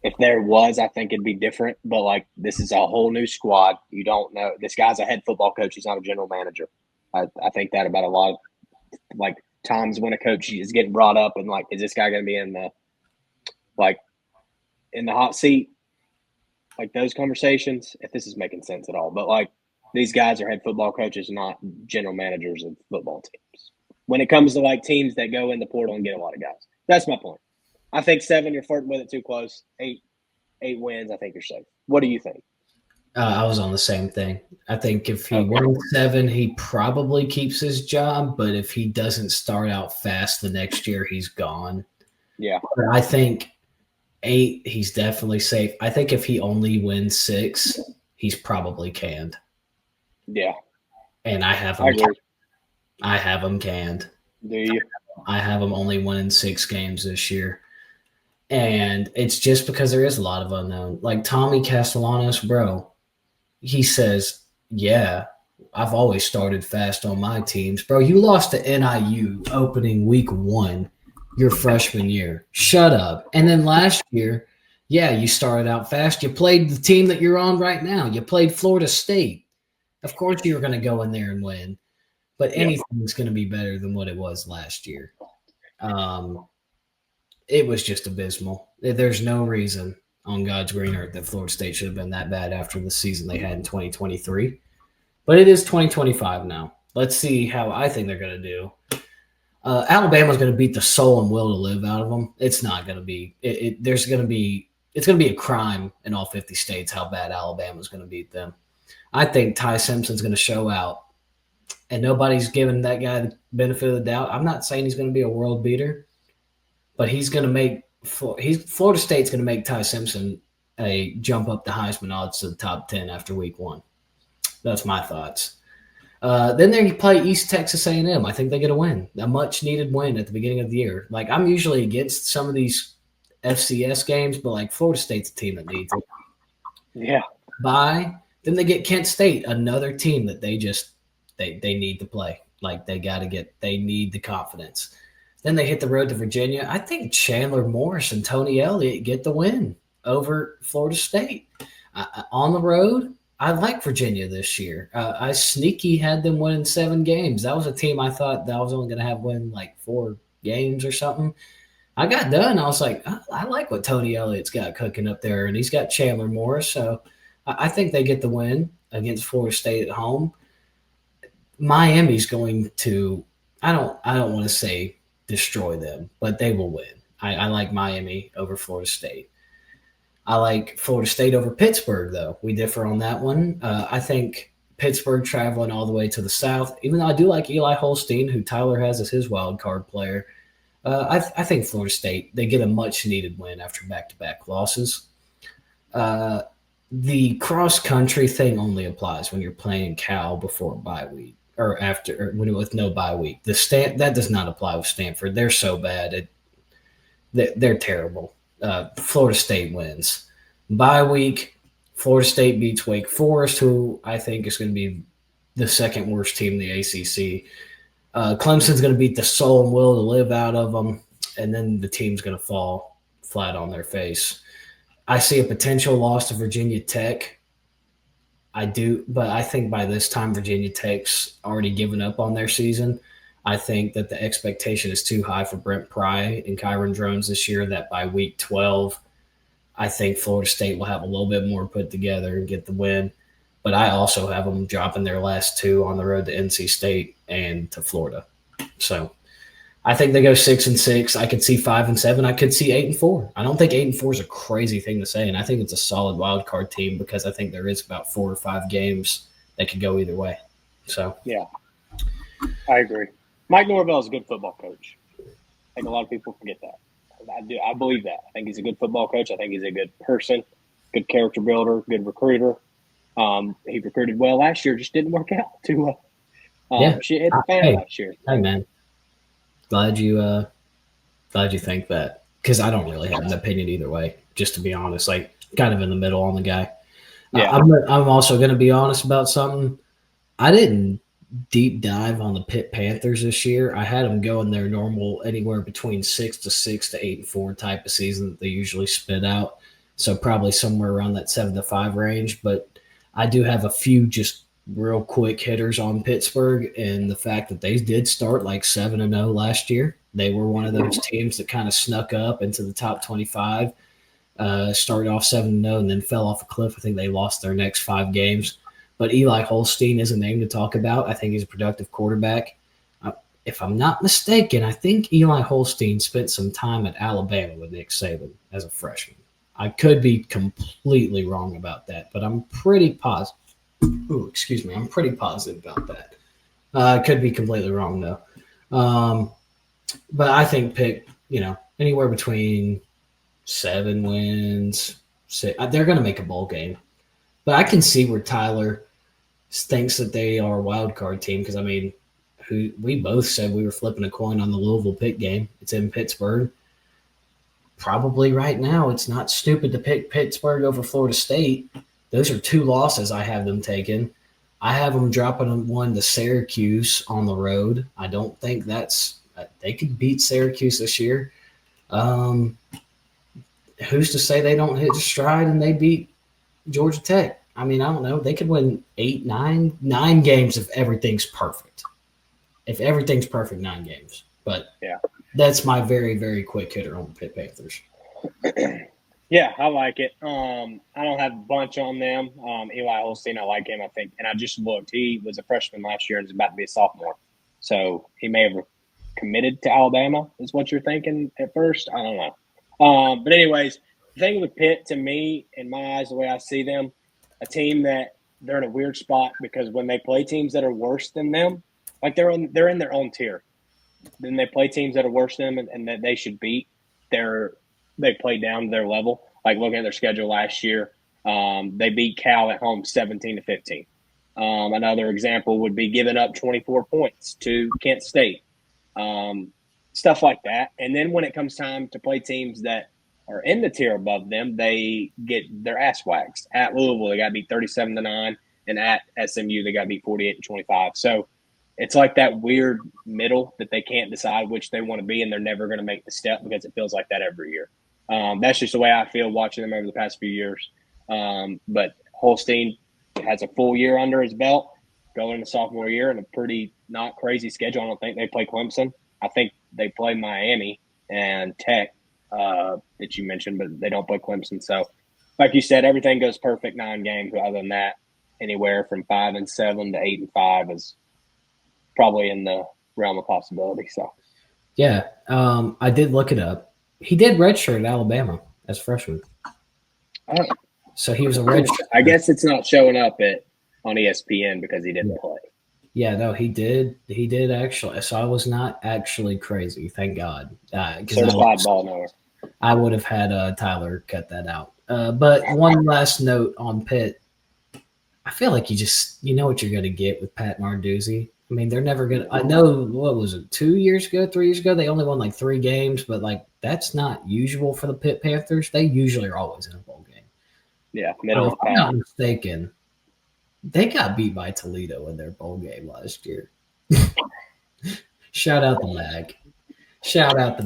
if there was, I think it'd be different, but like this is a whole new squad. You don't know. This guy's a head football coach. He's not a general manager. I think that about a lot of like times when a coach is getting brought up and like, is this guy going to be in the hot seat? Like those conversations, if this is making sense at all. But like these guys are head football coaches, not general managers of football teams. When it comes to like teams that go in the portal and get a lot of guys. That's my point. I think 7, you're flirting with it too close. 8 wins, I think you're safe. What do you think? I was on the same thing. I think if he wins 7, he probably keeps his job. But if he doesn't start out fast the next year, he's gone. Yeah. But I think 8, he's definitely safe. I think if he only wins 6, he's probably canned. Yeah. And I have him. I have him canned. Do you? I have him only winning 6 games this year. And it's just because there is a lot of unknown. Like Tommy Castellanos, bro, he says, yeah, I've always started fast on my teams. Bro, you lost to NIU opening week 1 your freshman year. Shut up. And then last year, yeah, you started out fast. You played the team that you're on right now. You played Florida State. Of course you were going to go in there and win. But anything's going to be better than what it was last year. It was just abysmal. There's no reason on God's green earth that Florida State should have been that bad after the season they had in 2023. But it is 2025 now. Let's see how I think they're going to do. Alabama's going to beat the soul and will to live out of them. It's not going to be it's going to be a crime in all 50 states how bad Alabama's going to beat them. I think Ty Simpson's going to show out. And nobody's giving that guy the benefit of the doubt. I'm not saying he's going to be a world beater, but he's going to make Florida State's going to make Ty Simpson a jump up the Heisman odds to the top 10 after week 1. That's my thoughts. Then they play East Texas A&M. I think they get a win, a much-needed win at the beginning of the year. Like I'm usually against some of these FCS games, but like Florida State's a team that needs it. Yeah. Then they get Kent State, another team that they need to play. Like they need the confidence. Then they hit the road to Virginia. I think Chandler Morris and Tony Elliott get the win over Florida State. On the road, I like Virginia this year. I sneaky had them winning 7 games. That was a team I thought that I was only going to have win like 4 games or something. I got done. I was like, I like what Tony Elliott's got cooking up there, and he's got Chandler Morris. So I think they get the win against Florida State at home. Miami's going to I don't want to say destroy them, but they will win. I like Miami over Florida State. I like Florida State over Pittsburgh, though. We differ on that one. I think Pittsburgh traveling all the way to the south, even though I do like Eli Holstein, who Tyler has as his wild card player. I think Florida State, they get a much-needed win after back-to-back losses. The cross-country thing only applies when you're playing Cal before bye week. Or after, with no bye week. That does not apply with Stanford. They're so bad. They're terrible. Florida State wins. Bye week, Florida State beats Wake Forest, who I think is going to be the second worst team in the ACC. Clemson's going to beat the soul and will to live out of them, and then the team's going to fall flat on their face. I see a potential loss to Virginia Tech. I do, but I think by this time Virginia Tech's already given up on their season. I think that the expectation is too high for Brent Pry and Kyron Drones this year that by week 12, I think Florida State will have a little bit more put together and get the win. But I also have them dropping their last two on the road to NC State and to Florida. So I think they go 6-6. I could see 5-7. I could see 8-4. I don't think 8-4 is a crazy thing to say, and I think it's a solid wild card team because I think there is about 4 or 5 games that could go either way. So yeah, I agree. Mike Norvell is a good football coach. I think a lot of people forget that. I believe that. I think he's a good football coach. I think he's a good person, good character builder, good recruiter. He recruited well last year, just didn't work out too well. She hit the fan last year. Hey man, glad you think that because I don't really have an opinion either way. Just to be honest, like kind of in the middle on the guy. Yeah, I'm also going to be honest about something. I didn't deep dive on the Pitt Panthers this year. I had them go in their normal anywhere between 6-6 to 8-4 type of season that they usually spit out. So probably somewhere around that 7-5 range. But I do have a few just real quick hitters on Pittsburgh, and the fact that they did start like 7-0 last year. They were one of those teams that kind of snuck up into the top 25, started off 7-0 and then fell off a cliff. I think they lost their next 5 games. But Eli Holstein is a name to talk about. I think he's a productive quarterback. If I'm not mistaken, I think Eli Holstein spent some time at Alabama with Nick Saban as a freshman. I could be completely wrong about that, but I'm pretty positive. Ooh, excuse me. I'm pretty positive about that. I could be completely wrong, though. But I think Pitt, anywhere between 7 wins, 6, they're going to make a bowl game. But I can see where Tyler thinks that they are a wild card team because, we both said we were flipping a coin on the Louisville Pitt game. It's in Pittsburgh. Probably right now it's not stupid to pick Pittsburgh over Florida State. Those are 2 losses I have them taking. I have them dropping 1 to Syracuse on the road. I don't think they could beat Syracuse this year. Who's to say they don't hit stride and they beat Georgia Tech? I don't know. They could win 8, 9 games if everything's perfect. If everything's perfect, 9 games. But yeah, that's my very, very quick hitter on the Pitt Panthers. Yeah, I like it. I don't have a bunch on them. Eli Holstein, I like him, I think. And I just looked. He was a freshman last year and is about to be a sophomore. So he may have committed to Alabama is what you're thinking at first. I don't know. But anyways, the thing with Pitt, to me, in my eyes, the way I see them, a team that they're in a weird spot because when they play teams that are worse than them, like they're in their own tier. Then they play teams that are worse than them and that they should beat. They play down to their level. Like looking at their schedule last year, they beat Cal at home 17-15. Another example would be giving up 24 points to Kent State, stuff like that. And then when it comes time to play teams that are in the tier above them, they get their ass waxed. At Louisville, they got beat 37-9, and at SMU, they got beat 48-25. So it's like that weird middle that they can't decide which they want to be, and they're never going to make the step because it feels like that every year. That's just the way I feel watching them over the past few years. But Holstein has a full year under his belt going into sophomore year and a pretty not crazy schedule. I don't think they play Clemson. I think they play Miami and Tech that you mentioned, but they don't play Clemson. So, like you said, everything goes perfect 9 games. But other than that, anywhere from 5-7 to 8-5 is probably in the realm of possibility. So, yeah, I did look it up. He did redshirt at Alabama as a freshman. Oh. So he was a redshirt. I guess it's not showing up on ESPN because he didn't play. Yeah, no, he did. He did actually. So I was not actually crazy, thank God. Certified ball knower. I would have had Tyler cut that out. But one last note on Pitt. I feel like you know what you're going to get with Pat Narduzzi. I mean, they're never going to – I know, what was it, 3 years ago? They only won like 3 games, but like that's not usual for the Pitt Panthers. They usually are always in a bowl game. Yeah, middle of the pack. If I'm not mistaken, they got beat by Toledo in their bowl game last year. Shout out the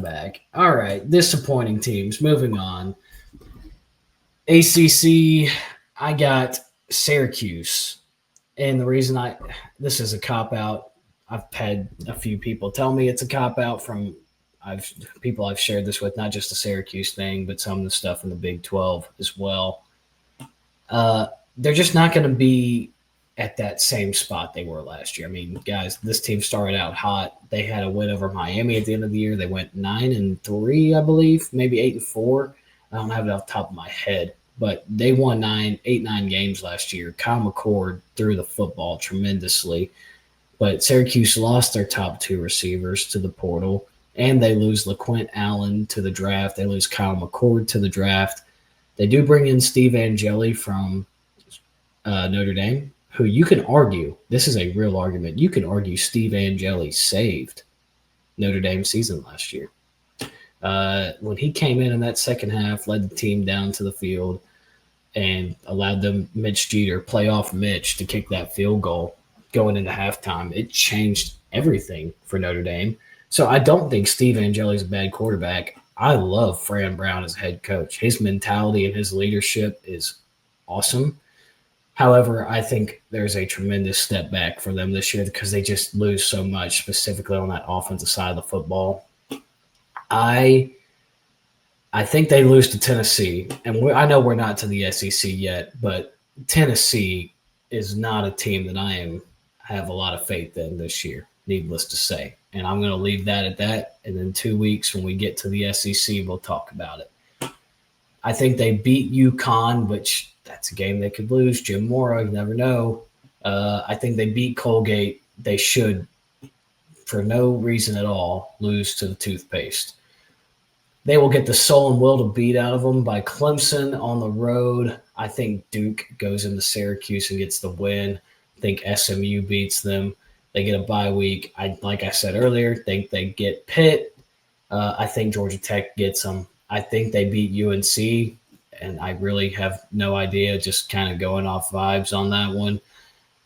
Mag. All right, disappointing teams. Moving on. ACC, I got Syracuse. And the reason this is a cop-out, I've had a few people tell me it's a cop-out from people I've shared this with, not just the Syracuse thing, but some of the stuff in the Big 12 as well. They're just not going to be at that same spot they were last year. I mean, guys, this team started out hot. They had a win over Miami at the end of the year. They went 9-3, I believe, maybe 8-4. I don't have it off the top of my head, but they won 9 games last year. Kyle McCord threw the football tremendously, but Syracuse lost their top two receivers to the portal, and they lose LaQuint Allen to the draft. They lose Kyle McCord to the draft. They do bring in Steve Angeli from Notre Dame, who you can argue, this is a real argument, you can argue Steve Angeli saved Notre Dame's season last year. When he came in that second half, led the team down to the field, and allowed them, Mitch Jeter, playoff Mitch, to kick that field goal going into halftime, it changed everything for Notre Dame. So I don't think Steve Angeli's a bad quarterback. I love Fran Brown as head coach. His mentality and his leadership is awesome. However, I think there's a tremendous step back for them this year because they just lose so much, specifically on that offensive side of the football. I think they lose to Tennessee, and I know we're not to the SEC yet, but Tennessee is not a team that I have a lot of faith in this year, needless to say. And I'm going to leave that at that, and in 2 weeks when we get to the SEC, we'll talk about it. I think they beat UConn, which that's a game they could lose. Jim Mora, you never know. I think they beat Colgate. They should, for no reason at all, lose to the toothpaste. They will get the soul and will to beat out of them by Clemson on the road. I think Duke goes into Syracuse and gets the win. I think SMU beats them. They get a bye week. Like I said earlier, think they get Pitt. I think Georgia Tech gets them. I think they beat UNC, and I really have no idea, just kind of going off vibes on that one.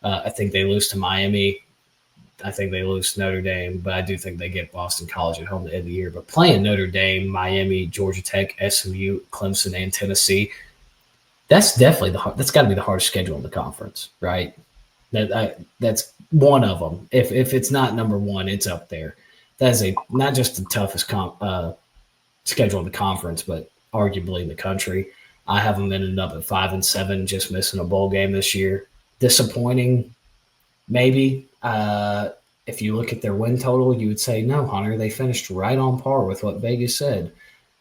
I think they lose to Miami. I think they lose to Notre Dame, but I do think they get Boston College at home at the end of the year. But playing Notre Dame, Miami, Georgia Tech, SMU, Clemson, and Tennessee, that's definitely that's got to be the hardest schedule in the conference, right? That's one of them. If it's not number one, it's up there. That is not just the toughest schedule in the conference, but arguably in the country. I have them ended up at 5-7, just missing a bowl game this year. Disappointing, maybe. If you look at their win total, you would say, no, Hunter, they finished right on par with what Vegas said.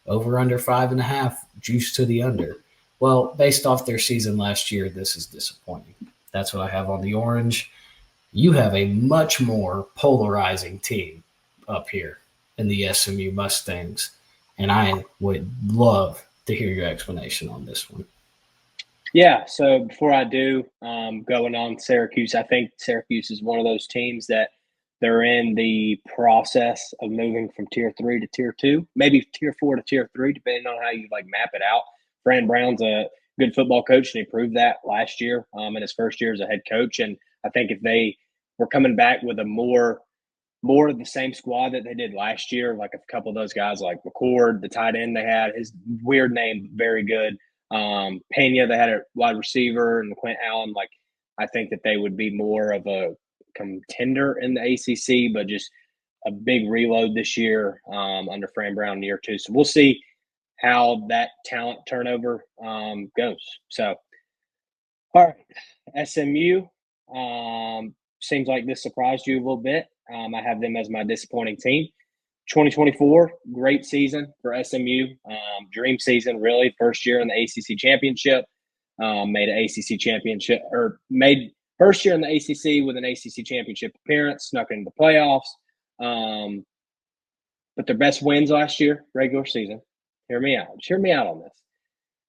Over under 5.5, juice to the under. Well, based off their season last year, this is disappointing. That's what I have on the orange. You have a much more polarizing team up here in the SMU Mustangs, and I would love to hear your explanation on this one. Yeah, so before I do, going on Syracuse, I think Syracuse is one of those teams that they're in the process of moving from Tier 3 to Tier 2, maybe Tier 4 to Tier 3, depending on how you map it out. Fran Brown's a good football coach, and he proved that last year in his first year as a head coach. And I think if they were coming back with a more of the same squad that they did last year, like a couple of those guys like McCord, the tight end they had, his weird name, very good. Pena, they had a wide receiver, and Quint Allen. I think that they would be more of a contender in the ACC, but just a big reload this year under Fran Brown in year 2. So we'll see how that talent turnover goes. So, all right, SMU. Seems like this surprised you a little bit. I have them as my disappointing team. 2024, great season for SMU. Dream season, really. First year in the ACC championship. Made an ACC championship, or made first year in the ACC with an ACC championship appearance, snuck into the playoffs. But their best wins last year, regular season. Hear me out. Just hear me out on this.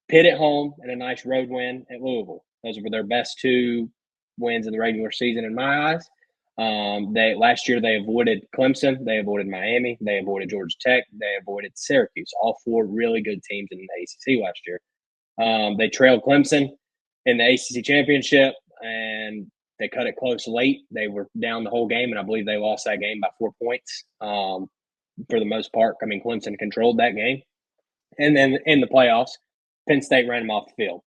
Pitt at home and a nice road win at Louisville. Those were their best 2 wins in the regular season in my eyes. Last year they avoided Clemson, they avoided Miami, they avoided Georgia Tech, they avoided Syracuse. All 4 really good teams in the ACC last year. They trailed Clemson in the ACC championship, and they cut it close late. They were down the whole game, and I believe they lost that game by 4 points. For the most part, Clemson controlled that game. And then in the playoffs, Penn State ran them off the field.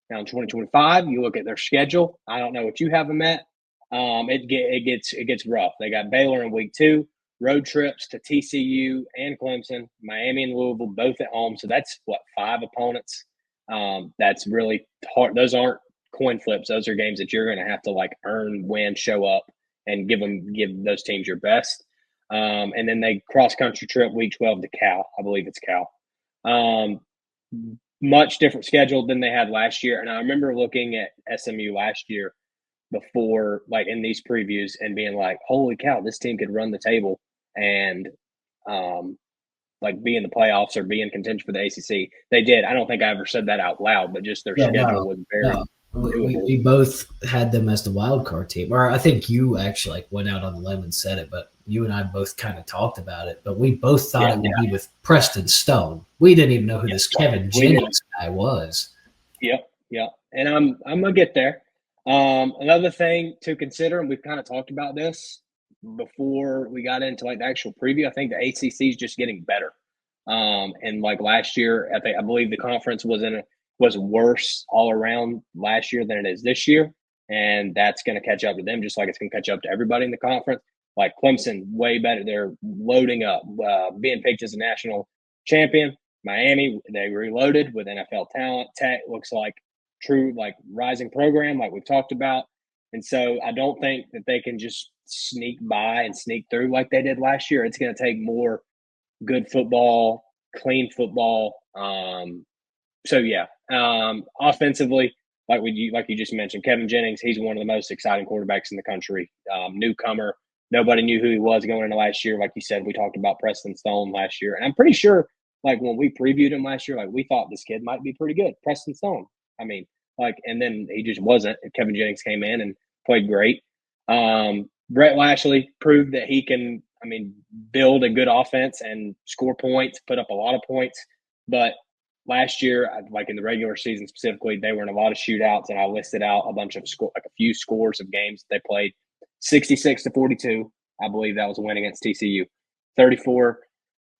Now in 2025, you look at their schedule. I don't know what you have them at. It gets rough. They got Baylor in week 2, road trips to TCU and Clemson, Miami and Louisville, both at home. So that's 5 opponents. That's really hard. Those aren't coin flips. Those are games that you're going to have to earn, win, show up, and give those teams your best. And then they cross country trip week 12 to Cal. I believe it's Cal. Much different schedule than they had last year. And I remember looking at SMU last year before, in these previews, and being like, holy cow, this team could run the table and be in the playoffs or be in contention for the ACC. They did. I don't think I ever said that out loud, but just their schedule was very we both had them as the wild card team. Or I think you actually went out on the limb and said it, but you and I both kind of talked about it. But we both thought it would be with Preston Stone. We didn't even know who this Kevin Jennings guy was. Yep. And I'm gonna get there. Another thing to consider, and we've kind of talked about this before we got into the actual preview, I think the ACC is just getting better. And last year, I believe the conference was worse all around last year than it is this year, and that's going to catch up to them, just like it's going to catch up to everybody in the conference. Clemson, way better. They're loading up, being picked as a national champion. Miami, they reloaded with NFL talent. Tech looks like true rising program like we've talked about. And so I don't think that they can just sneak by and sneak through like they did last year. It's going to take more good football, clean football. Offensively, like you just mentioned, Kevin Jennings, he's one of the most exciting quarterbacks in the country. Newcomer. Nobody knew who he was going into last year. Like you said, we talked about Preston Stone last year. And I'm pretty sure when we previewed him last year, we thought this kid might be pretty good. Preston Stone. And then he just wasn't. Kevin Jennings came in and played great. Brett Lashley proved that he can, build a good offense and score points, put up a lot of points. But last year, in the regular season specifically, they were in a lot of shootouts, and I listed out a bunch of a few scores of games they played. 66-42, I believe that was a win against TCU. 34-30,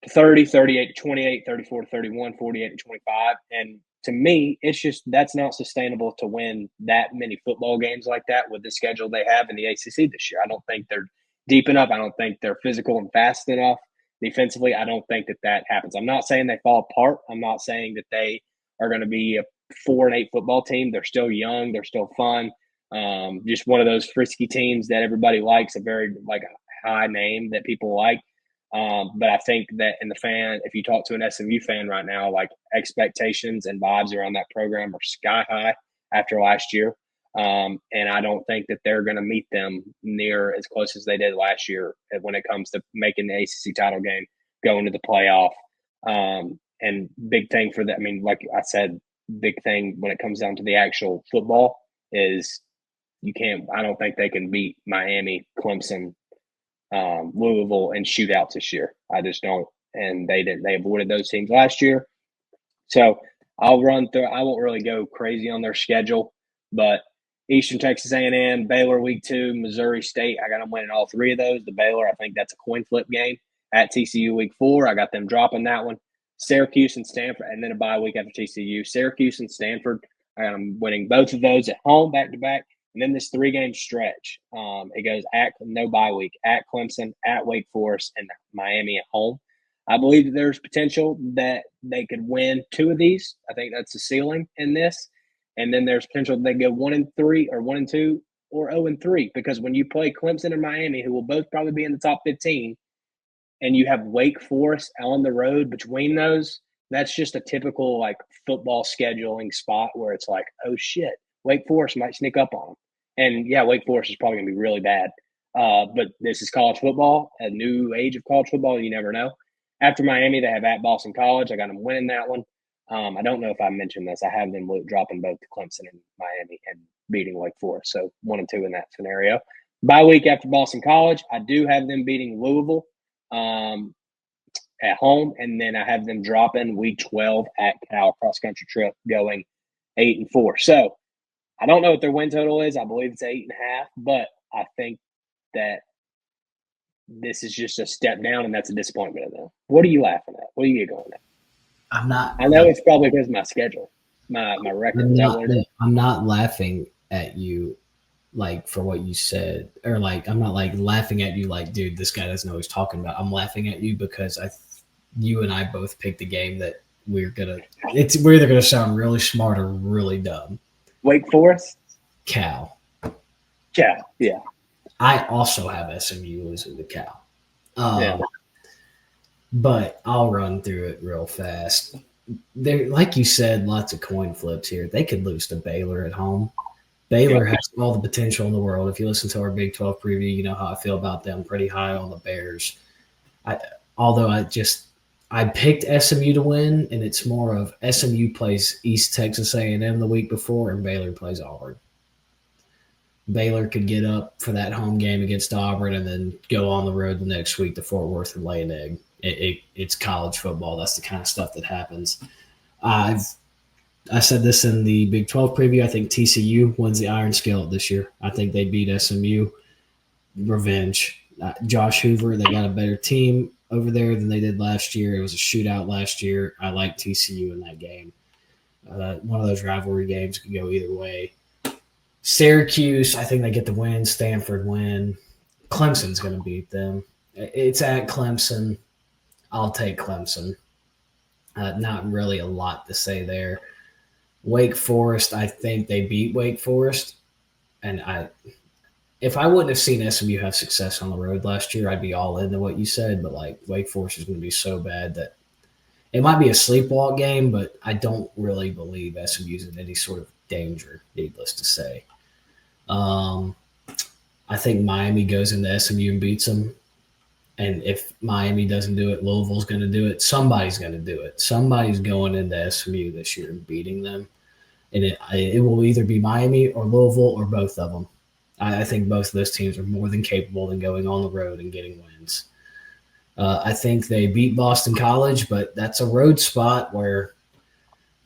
38-28, 34-31, 48-25, and to me, it's just that's not sustainable to win that many football games like that with the schedule they have in the ACC this year. I don't think they're deep enough. I don't think they're physical and fast enough. Defensively, I don't think that happens. I'm not saying they fall apart. I'm not saying that they are going to be a 4-8 football team. They're still young. They're still fun. Just one of those frisky teams that everybody likes, a very a high name that people like. But I think that if you talk to an SMU fan right now, expectations and vibes around that program are sky high after last year. And I don't think that they're going to meet them near as close as they did last year when it comes to making the ACC title game, going to the playoff. And big thing for that, like I said, big thing when it comes down to the actual football is I don't think they can beat Miami, Clemson, Louisville in shootouts this year. I just don't. And they avoided those teams last year. So I'll run through. I won't really go crazy on their schedule, but Eastern Texas A&M, Baylor week 2, Missouri State. I got them winning all 3 of those. The Baylor, I think that's a coin flip game. At TCU week 4, I got them dropping that one. Syracuse and Stanford, and then a bye week after TCU. Syracuse and Stanford, I got them winning both of those at home back to back. And then this 3-game stretch. It goes at no bye week, at Clemson, at Wake Forest, and Miami at home. I believe that there's potential that they could win 2 of these. I think that's the ceiling in this. And then there's potential they go 1-3 or 1-2 or 0-3, because when you play Clemson and Miami, who will both probably be in the top 15, and you have Wake Forest on the road between those, that's just a typical football scheduling spot where it's oh shit, Wake Forest might sneak up on them. And yeah, Wake Forest is probably going to be really bad. But this is college football, a new age of college football. You never know. After Miami, they have at Boston College. I got them winning that one. I don't know if I mentioned this. I have them dropping both to Clemson and Miami and beating Wake Forest. So 1-2 in that scenario. Bye week after Boston College, I do have them beating Louisville at home. And then I have them dropping week 12 at Cal, cross-country trip, going 8-4. So I don't know what their win total is. I believe it's 8.5, but I think that this is just a step down, and that's a disappointment of them. What are you laughing at? What are you going at? I'm not. I know it's probably because of my schedule. my record. I'm not laughing at you like for what you said, or like I'm not like laughing at you like, dude, this guy doesn't know what he's talking about. I'm laughing at you because you and I both picked a game that we're either gonna sound really smart or really dumb. Wake Forest, Cal. Yeah. I also have SMU losing to Cal. Yeah. But I'll run through it real fast. There, like you said, lots of coin flips here. They could lose to Baylor at home. Baylor has all the potential in the world. If you listen to our Big 12 preview, you know how I feel about them. Pretty high on the Bears. Although I picked SMU to win, and it's more of SMU plays East Texas A&M the week before, and Baylor plays Auburn. Baylor could get up for that home game against Auburn and then go on the road the next week to Fort Worth and lay an egg. It's college football. That's the kind of stuff that happens. I said this in the Big 12 preview. I think TCU wins the Iron Skillet this year. I think they beat SMU. Revenge. Josh Hoover, they got a better team over there than they did last year. It was a shootout last year. I like TCU in that game. One of those rivalry games could go either way. Syracuse, I think they get the win. Stanford win. Clemson's going to beat them. It's at Clemson. I'll take Clemson. Not really a lot to say there. Wake Forest, I think they beat Wake Forest. And if I wouldn't have seen SMU have success on the road last year, I'd be all into what you said. But like Wake Forest is going to be so bad that it might be a sleepwalk game, but I don't really believe SMU's in any sort of danger, needless to say. I think Miami goes into SMU and beats them. And if Miami doesn't do it, Louisville's going to do it. Somebody's going to do it. Somebody's going into SMU this year and beating them. And it will either be Miami or Louisville or both of them. I think both of those teams are more than capable in going on the road and getting wins. I think they beat Boston College, but that's a road spot where,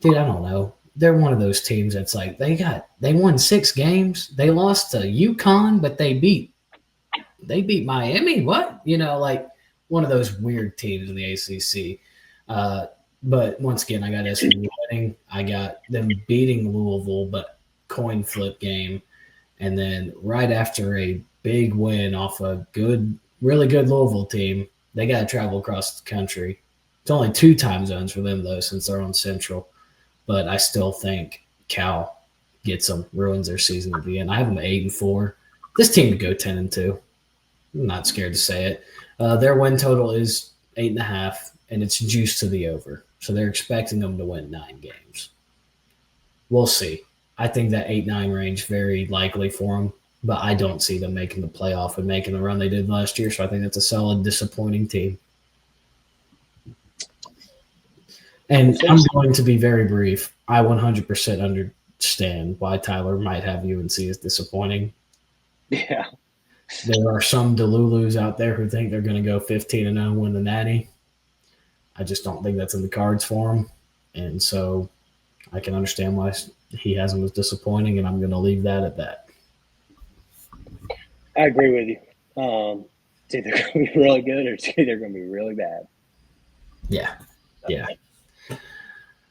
dude, I don't know. They're one of those teams that's like they won 6 games. They lost to UConn, but they beat Miami. What? Like one of those weird teams in the ACC. But once again, I got SMU winning. I got them beating Louisville, but coin flip game. And then right after a big win off a really good Louisville team, they got to travel across the country. It's only 2 time zones for them, though, since they're on Central. But I still think Cal gets them, ruins their season at the end. I have them 8-4. This team would go 10-2. I'm not scared to say it. Their win total is 8.5, and it's juiced to the over. So they're expecting them to win 9 games. We'll see. I think that 8-9 range very likely for them, but I don't see them making the playoff and making the run they did last year. So I think that's a solid, disappointing team. And I'm going to be very brief. I 100% understand why Tyler might have UNC as disappointing. Yeah. There are some Delulus out there who think they're going to go 15-0 and win the Natty. I just don't think that's in the cards for them. And so I can understand why he has them as disappointing, and I'm going to leave that at that. I agree with you. It's either going to be really good or it's either going to be really bad. Yeah.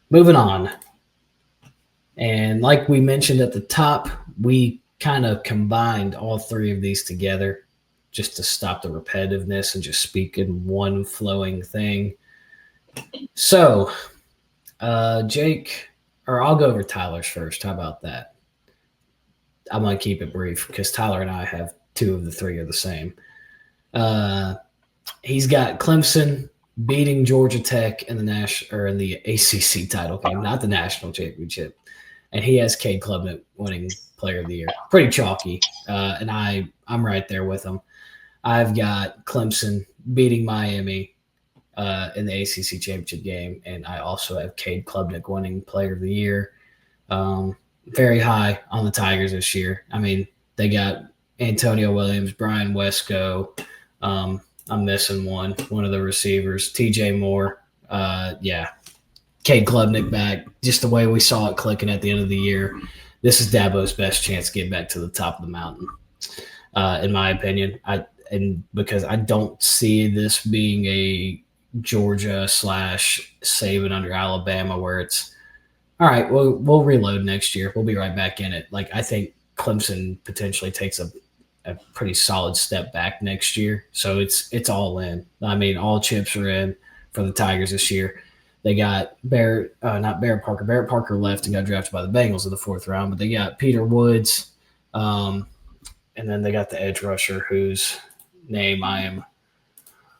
Moving on. And like we mentioned at the top, we kind of combined all 3 of these together just to stop the repetitiveness and just speak in one flowing thing. So, Jake, or I'll go over Tyler's first. How about that? I'm going to keep it brief because Tyler and I have 2 of the 3 are the same. He's got Clemson beating Georgia Tech in the ACC title game, not the national championship. And he has Cade Klubnik winning Player of the Year. Pretty chalky. And I'm right there with him. I've got Clemson beating Miami in the ACC championship game, and I also have Cade Klubnik winning Player of the Year. Very high on the Tigers this year. I mean, they got Antonio Williams, Brian Wesco. I'm missing one of the receivers, TJ Moore. Cade Klubnik back, just the way we saw it clicking at the end of the year. This is Dabo's best chance to get back to the top of the mountain, in my opinion. Because I don't see this being a Georgia / Saban under Alabama where it's, All right, we'll reload next year. We'll be right back in it. Like, I think Clemson potentially takes a pretty solid step back next year. So it's all in. I mean, all chips are in for the Tigers this year. They got Barrett Parker. Barrett Parker left and got drafted by the Bengals in the 4th round, but they got Peter Woods, and then they got the edge rusher whose name I am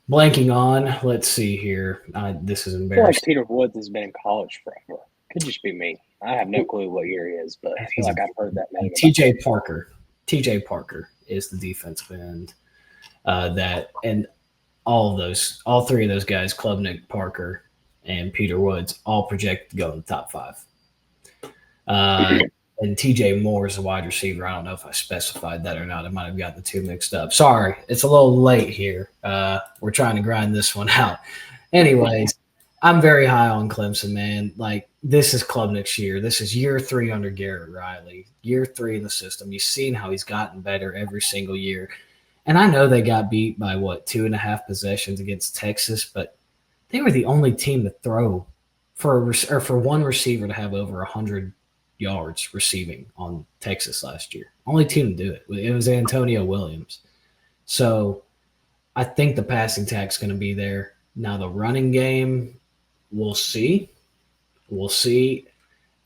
blanking on. Let's see here. This is I feel embarrassing. like Peter Woods has been in college forever. Could just be me. I have no clue what year he is, but I feel like I've heard that name. TJ Parker. TJ Parker is the defensive end. And all 3 of those guys, Klubnik, Parker, and Peter Woods, all projected to go in the top 5. And TJ Moore is a wide receiver. I don't know if I specified that or not. I might have gotten the 2 mixed up. Sorry, it's a little late here. We're trying to grind this one out. Anyways, I'm very high on Clemson, man. Like, this is Klubnik's year. This is year 3 under Garrett Riley, year 3 in the system. You've seen how he's gotten better every single year. And I know they got beat by, 2.5 possessions against Texas, but they were the only team to throw for one receiver to have over 100 yards receiving on Texas last year. Only team to do it. It was Antonio Williams. So I think the passing attack's going to be there. Now the running game, we'll see. We'll see.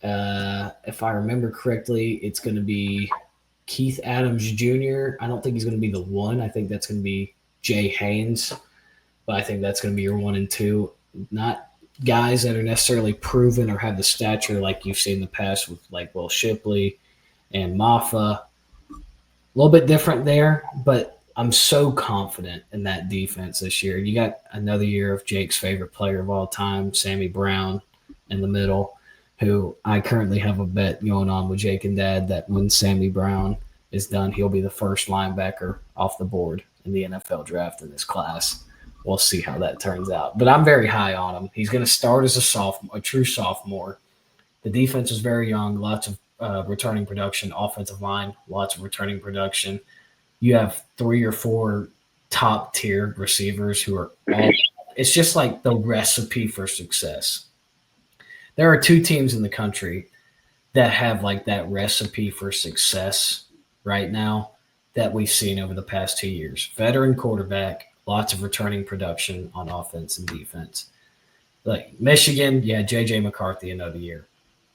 If I remember correctly, it's going to be Keith Adams Jr. I don't think he's going to be the 1. I think that's going to be Jay Haynes. But I think that's going to be your 1 and 2. Not guys that are necessarily proven or have the stature like you've seen in the past with like Will Shipley and Maffa. A little bit different there, but I'm so confident in that defense this year. You got another year of Jake's favorite player of all time, Sammy Brown, in the middle, who I currently have a bet going on with Jake and Dad that when Sammy Brown is done, he'll be the first linebacker off the board in the NFL draft in this class. We'll see how that turns out. But I'm very high on him. He's going to start as a true sophomore. The defense is very young, lots of returning production, offensive line, lots of returning production. You have 3 or 4 top-tier receivers who are all – it's just like the recipe for success. There are 2 teams in the country that have like that recipe for success right now that we've seen over the past 2 years. Veteran quarterback, lots of returning production on offense and defense. Like Michigan, you had J.J. McCarthy another year.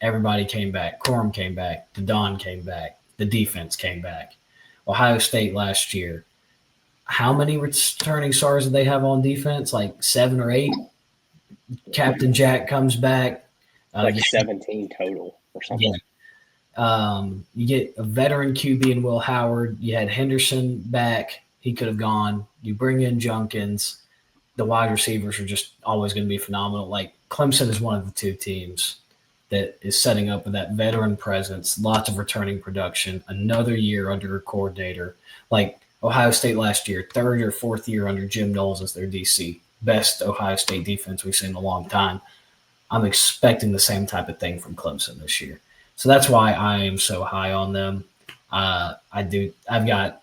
Everybody came back. Corum came back. DeDon came back. The defense came back. Ohio State last year. How many returning stars did they have on defense? Like 7 or 8? Captain Jack comes back. Like 17 total or something. Yeah. You get a veteran QB in Will Howard. You had Henderson back. He could have gone. You bring in Junkins. The wide receivers are just always going to be phenomenal. Like Clemson is one of the 2 teams that is setting up with that veteran presence, lots of returning production, another year under a coordinator. Like Ohio State last year, 3rd or 4th year under Jim Knowles as their DC. Best Ohio State defense we've seen in a long time. I'm expecting the same type of thing from Clemson this year. So that's why I am so high on them. I've got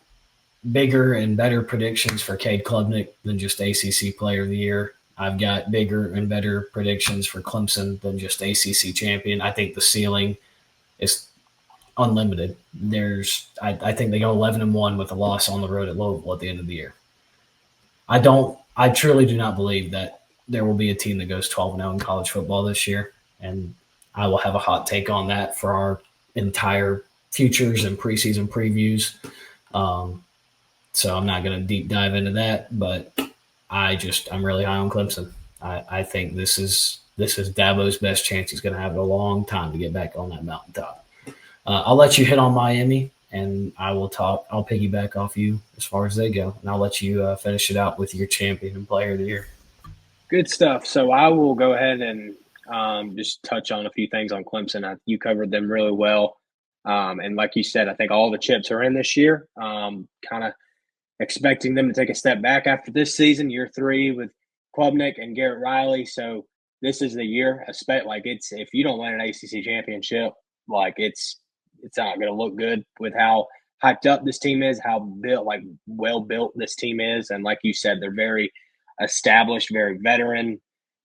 bigger and better predictions for Cade Klubnik than just ACC Player of the Year. I've got bigger and better predictions for Clemson than just ACC champion. I think the ceiling is unlimited. I think they go 11-1 with a loss on the road at Louisville at the end of the year. I truly do not believe that there will be a team that goes 12-0 in college football this year, and I will have a hot take on that for our entire futures and preseason previews. So I'm not going to deep dive into that, but I'm really high on Clemson. I think this is Dabo's best chance he's going to have in a long time to get back on that mountaintop. I'll let you hit on Miami, and I'll piggyback off you as far as they go, and I'll let you finish it out with your champion and player of the year. Good stuff. So I will go ahead and just touch on a few things on Clemson. You covered them really well. And like you said, I think all the chips are in this year. Kind of expecting them to take a step back after this season, year 3 with Klubnik and Garrett Riley. So this is the year. If you don't win an ACC championship, it's not going to look good with how hyped up this team is, how well built this team is, and like you said, they're very established, very veteran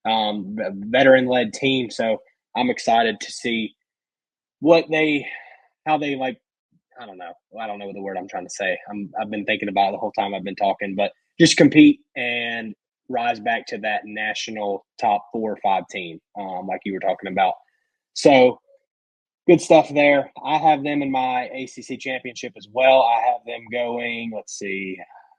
led team. So I'm excited to see how they like. I don't know. I don't know the word I'm trying to say. I've been thinking about it the whole time I've been talking, but just compete and rise back to that national top 4 or 5 team, like you were talking about. So good stuff there. I have them in my ACC championship as well. I have them going,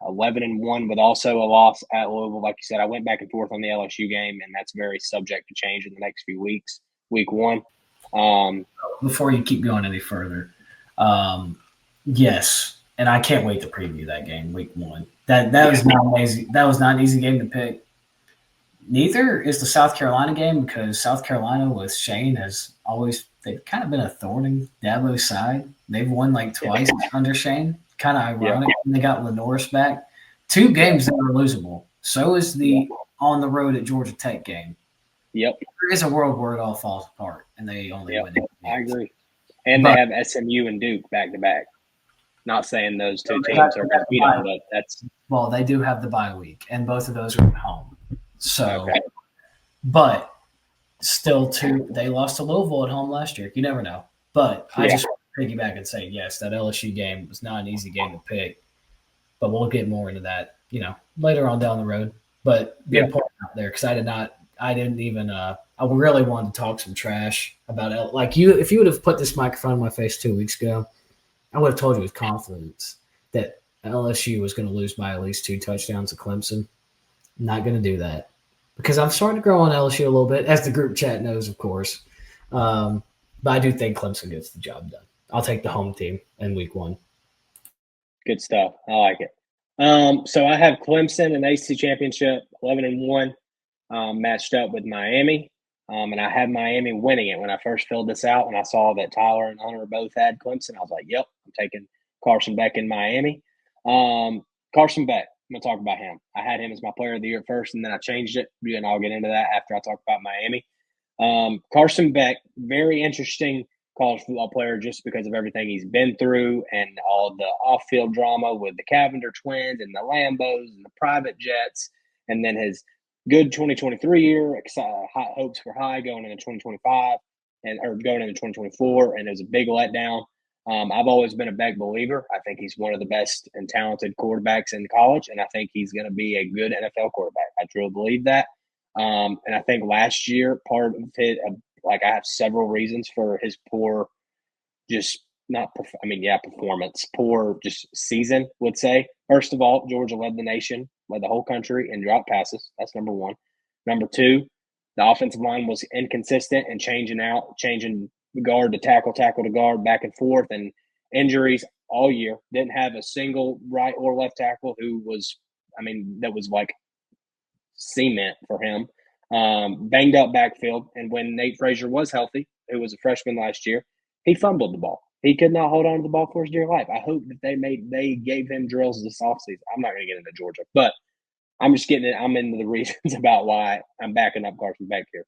11-1 with also a loss at Louisville. Like you said, I went back and forth on the LSU game, and that's very subject to change in the next few weeks. Week 1. Before you keep going any further, yes, and I can't wait to preview that game, Week 1. That was not easy. That was not an easy game to pick. Neither is the South Carolina game, because South Carolina with Shane has always – they've kind of been a thorn in Dabo's side. They've won like twice under Shane. Kind of ironic when they got Lenoris back. 2 games that are losable. So is the on the road at Georgia Tech game. Yep. There is a world where it all falls apart, and they only win it. I agree. And they have SMU and Duke back-to-back. Not saying those 2 teams are going to beat them, but that's – well, they do have the bye week, and both of those are at home. So, but still, they lost to Louisville at home last year. You never know. But I just want to piggyback and say, yes, that LSU game was not an easy game to pick. But we'll get more into that, later on down the road. But good point out there, because I really wanted to talk some trash about it. Like if you would have put this microphone in my face 2 weeks ago, I would have told you with confidence that LSU was going to lose by at least 2 touchdowns to Clemson. I'm not going to do that, because I'm starting to grow on LSU a little bit, as the group chat knows, of course. But I do think Clemson gets the job done. I'll take the home team in Week 1. Good stuff. I like it. So I have Clemson in the ACC Championship, 11-1, matched up with Miami. And I had Miami winning it when I first filled this out. And I saw that Tyler and Hunter both had Clemson. I was like, yep, I'm taking Carson Beck in Miami. Carson Beck, I'm going to talk about him. I had him as my player of the year first, and then I changed it. And I'll get into that after I talk about Miami. Carson Beck, very interesting college football player, just because of everything he's been through and all the off-field drama with the Cavender twins and the Lambos and the private jets, and then his good 2023 year, high hopes were high going into 2025 or going into 2024, and it was a big letdown. I've always been a Beck believer. I think he's one of the best and talented quarterbacks in college, and I think he's going to be a good NFL quarterback. I truly believe that. And I think last year, part of it, I have several reasons for his poor, performance, poor just season, would say. First of all, Georgia led the nation, led the whole country in drop passes. That's number 1. Number 2, the offensive line was inconsistent and changing guard to tackle to guard, back and forth, and injuries all year. Didn't have a single right or left tackle who was, that was like cement for him. Banged up backfield, and when Nate Frazier was healthy, who was a freshman last year, he fumbled the ball. He could not hold on to the ball for his dear life. I hope that they gave him drills this offseason. I'm not going to get into Georgia, but I'm just getting it. I'm into the reasons about why I'm backing up Carson Beck here.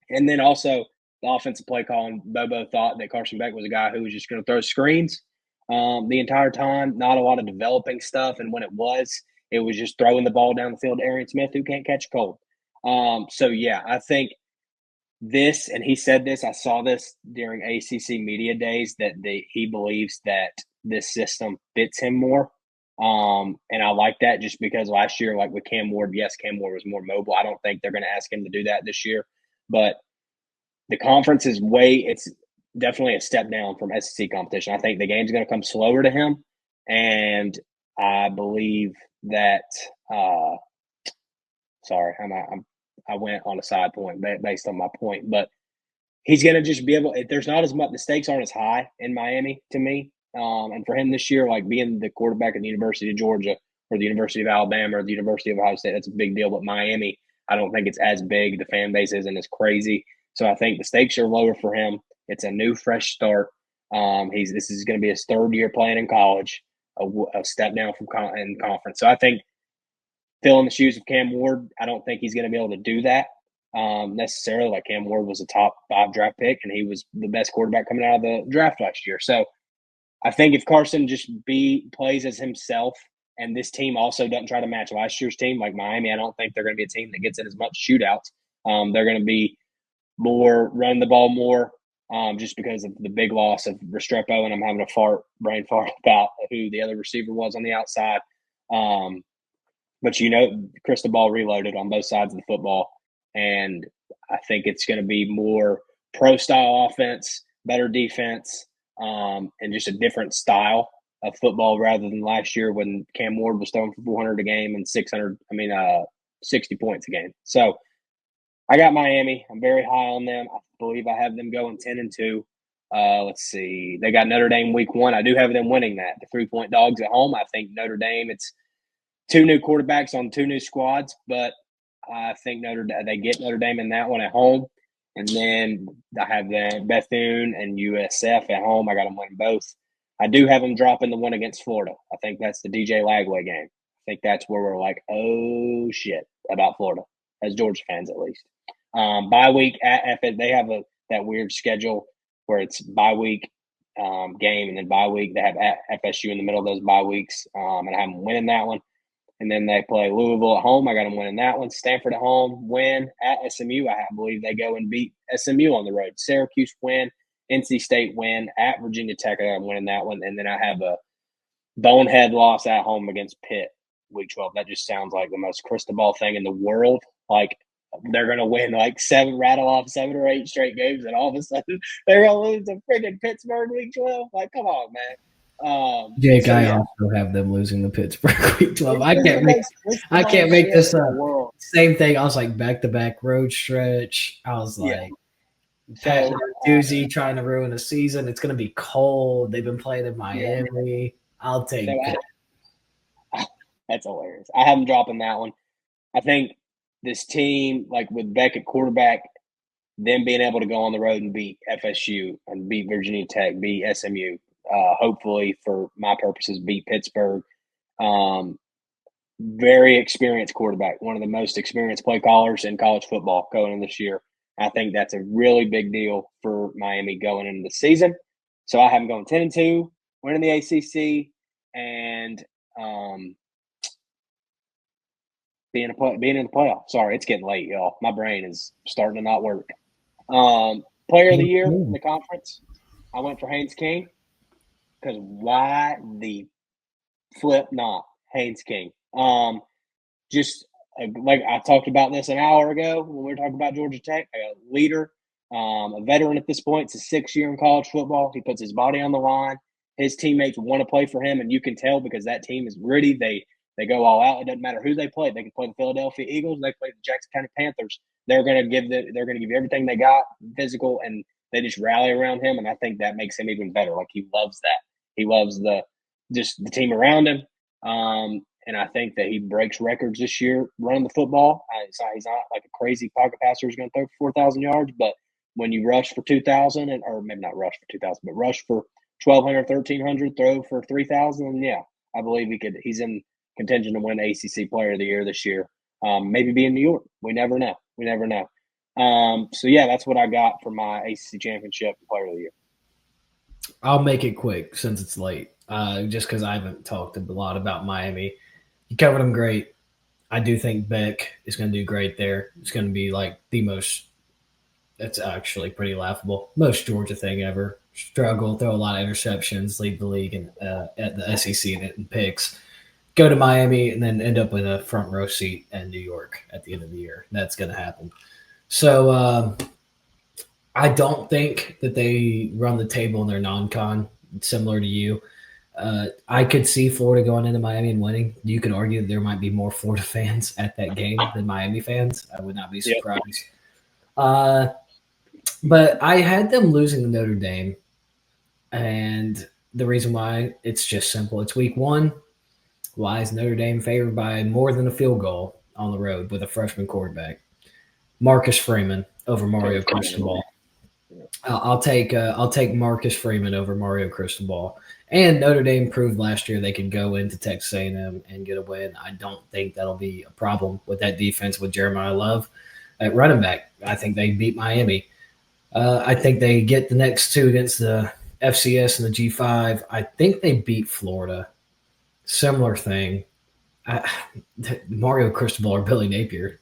And then also the offensive play calling. Bobo thought that Carson Beck was a guy who was just going to throw screens the entire time, not a lot of developing stuff. And when it was just throwing the ball down the field to Arian Smith, who can't catch a cold. I think this, and he said this, I saw this during ACC media days, that he believes that this system fits him more. And I like that, just because last year, like with Cam Ward, yes, Cam Ward was more mobile. I don't think they're going to ask him to do that this year, but the conference it's definitely a step down from SEC competition. I think the game's going to come slower to him. And I believe that, I went on a side point based on my point, but he's going to just be able. There's not as much. The stakes aren't as high in Miami to me, and for him this year, like being the quarterback at the University of Georgia or the University of Alabama or the University of Ohio State, that's a big deal. But Miami, I don't think it's as big. The fan base isn't as crazy, so I think the stakes are lower for him. It's a new, fresh start. This is going to be his 3rd year playing in college, a step down from in conference. So I think, fill in the shoes of Cam Ward, I don't think he's going to be able to do that necessarily. Like, Cam Ward was a top 5 draft pick, and he was the best quarterback coming out of the draft last year. So I think if Carson just plays as himself, and this team also doesn't try to match last year's team, like Miami, I don't think they're going to be a team that gets in as much shootouts. They're going to be more, run the ball more, just because of the big loss of Restrepo, and I'm having a brain fart about who the other receiver was on the outside. But crystal ball reloaded on both sides of the football, and I think it's going to be more pro-style offense, better defense, and just a different style of football rather than last year when Cam Ward was throwing for 400 a game and 60 points a game. So I got Miami. I'm very high on them. I believe I have them going 10-2. Let's see. They got Notre Dame week 1. I do have them winning that. The 3-point dogs at home. I think Notre Dame, it's 2 new quarterbacks on 2 new squads, but I think they get Notre Dame in that one at home. And then I have the Bethune and USF at home. I got them winning both. I do have them dropping the one against Florida. I think that's the DJ Lagway game. I think that's where we're like, oh, shit, about Florida, as Georgia fans at least. Bye week at they have that weird schedule where it's bye week game and then bye week. They have at FSU in the middle of those bye weeks, and I have them winning that one. And then they play Louisville at home. I got them winning that one. Stanford at home, win. At SMU, I believe they go and beat SMU on the road. Syracuse win. NC State win. At Virginia Tech, I got them winning that one. And then I have a bonehead loss at home against Pitt week 12. That just sounds like the most crystal ball thing in the world. Like, they're going to win rattle off 7 or 8 straight games, and all of a sudden they're going to lose to freaking Pittsburgh week 12. Like, come on, man. Jake, I also have them losing the Pittsburgh week 12. I can't make this up. Same thing. I was like back-to-back road stretch. I was like, doozy trying to ruin the season. It's going to be cold. They've been playing in Miami. I'll take it. That's hilarious. I have them dropping that one. I think this team, like with Beck at quarterback, them being able to go on the road and beat FSU and beat Virginia Tech, beat SMU, hopefully for my purposes, beat Pittsburgh. Very experienced quarterback, one of the most experienced play callers in college football going in this year. I think that's a really big deal for Miami going into the season. So I have them going 10-2, winning the ACC, and being in the playoff. Sorry, it's getting late, y'all. My brain is starting to not work. Player of the year in the conference, I went for Haynes King, because why the flip not Haynes King? Just like I talked about this an hour ago when we were talking about Georgia Tech, a leader, a veteran at this point. It's his 6th year in college football. He puts his body on the line. His teammates want to play for him, and you can tell because that team is gritty. They go all out. It doesn't matter who they play. They can play the Philadelphia Eagles. They play the Jackson County Panthers. They're going to give you everything they got, physical, and they just rally around him. And I think that makes him even better. Like, he loves that. He loves the team around him. And I think that he breaks records this year running the football. He's not like a crazy pocket passer who's going to throw for 4,000 yards, but when you rush for 2,000, or maybe not rush for 2,000, but rush for 1,200, 1,300, throw for 3,000, yeah, I believe he's in contention to win ACC Player of the Year this year. Maybe be in New York. We never know. So, yeah, that's what I got for my ACC Championship Player of the Year. I'll make it quick since it's late, just because I haven't talked a lot about Miami. You covered them great. I do think Beck is going to do great there. It's going to be like the most – that's actually pretty laughable. Most Georgia thing ever. Struggle, throw a lot of interceptions, lead the league at the SEC in picks. Go to Miami and then end up with a front row seat in New York at the end of the year. That's going to happen. So I don't think that they run the table in their non-con, similar to you. I could see Florida going into Miami and winning. You could argue that there might be more Florida fans at that game than Miami fans. I would not be surprised. But I had them losing to Notre Dame. And the reason why, it's just simple. It's week 1. Why is Notre Dame favored by more than a field goal on the road with a freshman quarterback? Marcus Freeman over Mario Cristobal. I'll take Marcus Freeman over Mario Cristobal. And Notre Dame proved last year they could go into Texas A&M and get a win. I don't think that'll be a problem with that defense with Jeremiah Love at running back. I think they beat Miami. I think they get the next 2 against the FCS and the G5. I think they beat Florida. Similar thing. Mario Cristobal or Billy Napier.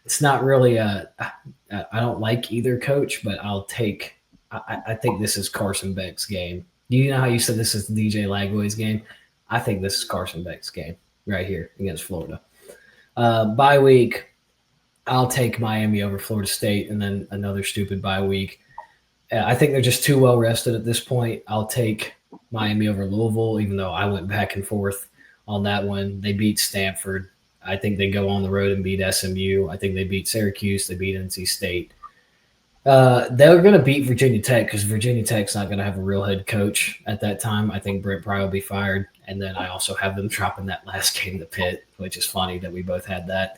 it's not really I don't like either coach, but I'll take. I think this is Carson Beck's game. You know how you said this is DJ Lagway's game? I think this is Carson Beck's game right here against Florida. Bye week, I'll take Miami over Florida State, and then another stupid bye week. I think they're just too well rested at this point. I'll take Miami over Louisville, even though I went back and forth on that one. They beat Stanford. I think they go on the road and beat SMU. I think they beat Syracuse. They beat NC State. They're going to beat Virginia Tech because Virginia Tech's not going to have a real head coach at that time. I think Brent Pry will be fired. And then I also have them dropping that last game to Pitt, which is funny that we both had that.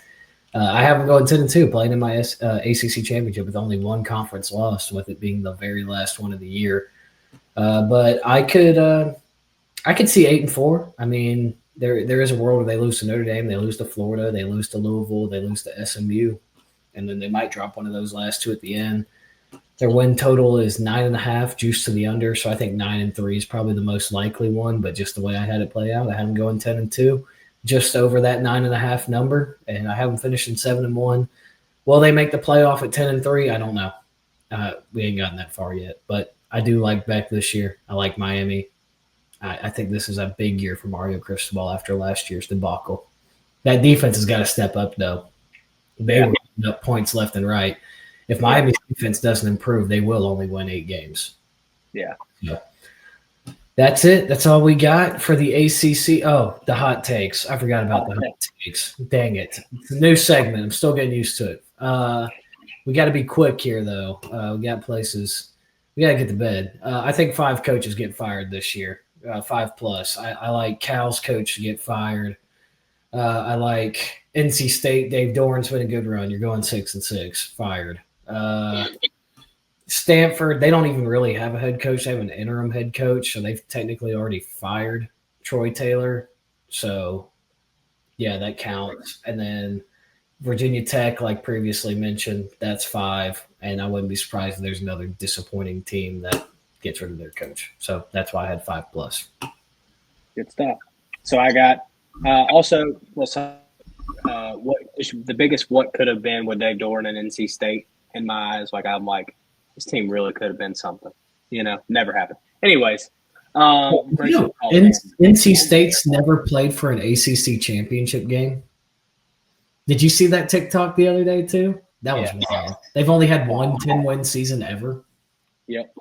I have them going 10-2, playing in my ACC championship with only one conference loss, with it being the very last one of the year. But I could see 8-4. I mean, there is a world where they lose to Notre Dame, they lose to Florida, they lose to Louisville, they lose to SMU, and then they might drop one of those last two at the end. Their win total is 9.5, juice to the under, so I think 9-3 is probably the most likely one. But just the way I had it play out, I had them going 10-2, just over that 9.5 number, and I have them finishing 7-1. Will they make the playoff at 10-3? I don't know. We ain't gotten that far yet, but I do like Beck this year. I like Miami. I think this is a big year for Mario Cristobal after last year's debacle. That defense has got to step up, though. They were putting up points left and right. If Miami's defense doesn't improve, they will only win 8 games. Yeah. So that's it. That's all we got for the ACC. Oh, the hot takes. I forgot about the hot takes. Dang it. It's a new segment. I'm still getting used to it. We got to be quick here, though. We got places. We got to get to bed. I think 5 coaches get fired this year, 5+. I like Cal's coach to get fired. I like NC State. Dave Doran's been a good run. You're going 6-6. Fired. Stanford, they don't even really have a head coach. They have an interim head coach, so they've technically already fired Troy Taylor. So, yeah, that counts. And then Virginia Tech, like previously mentioned, that's 5. And I wouldn't be surprised if there's another disappointing team that gets rid of their coach. So that's why I had 5+. Good stuff. So I got also what the biggest what could have been with Dave Doran and NC State in my eyes. I'm like, this team really could have been something. Never happened. Anyways, NC State's never played for an ACC championship game. Did you see that TikTok the other day too? That was wild. They've only had one 10-win season ever. Yep.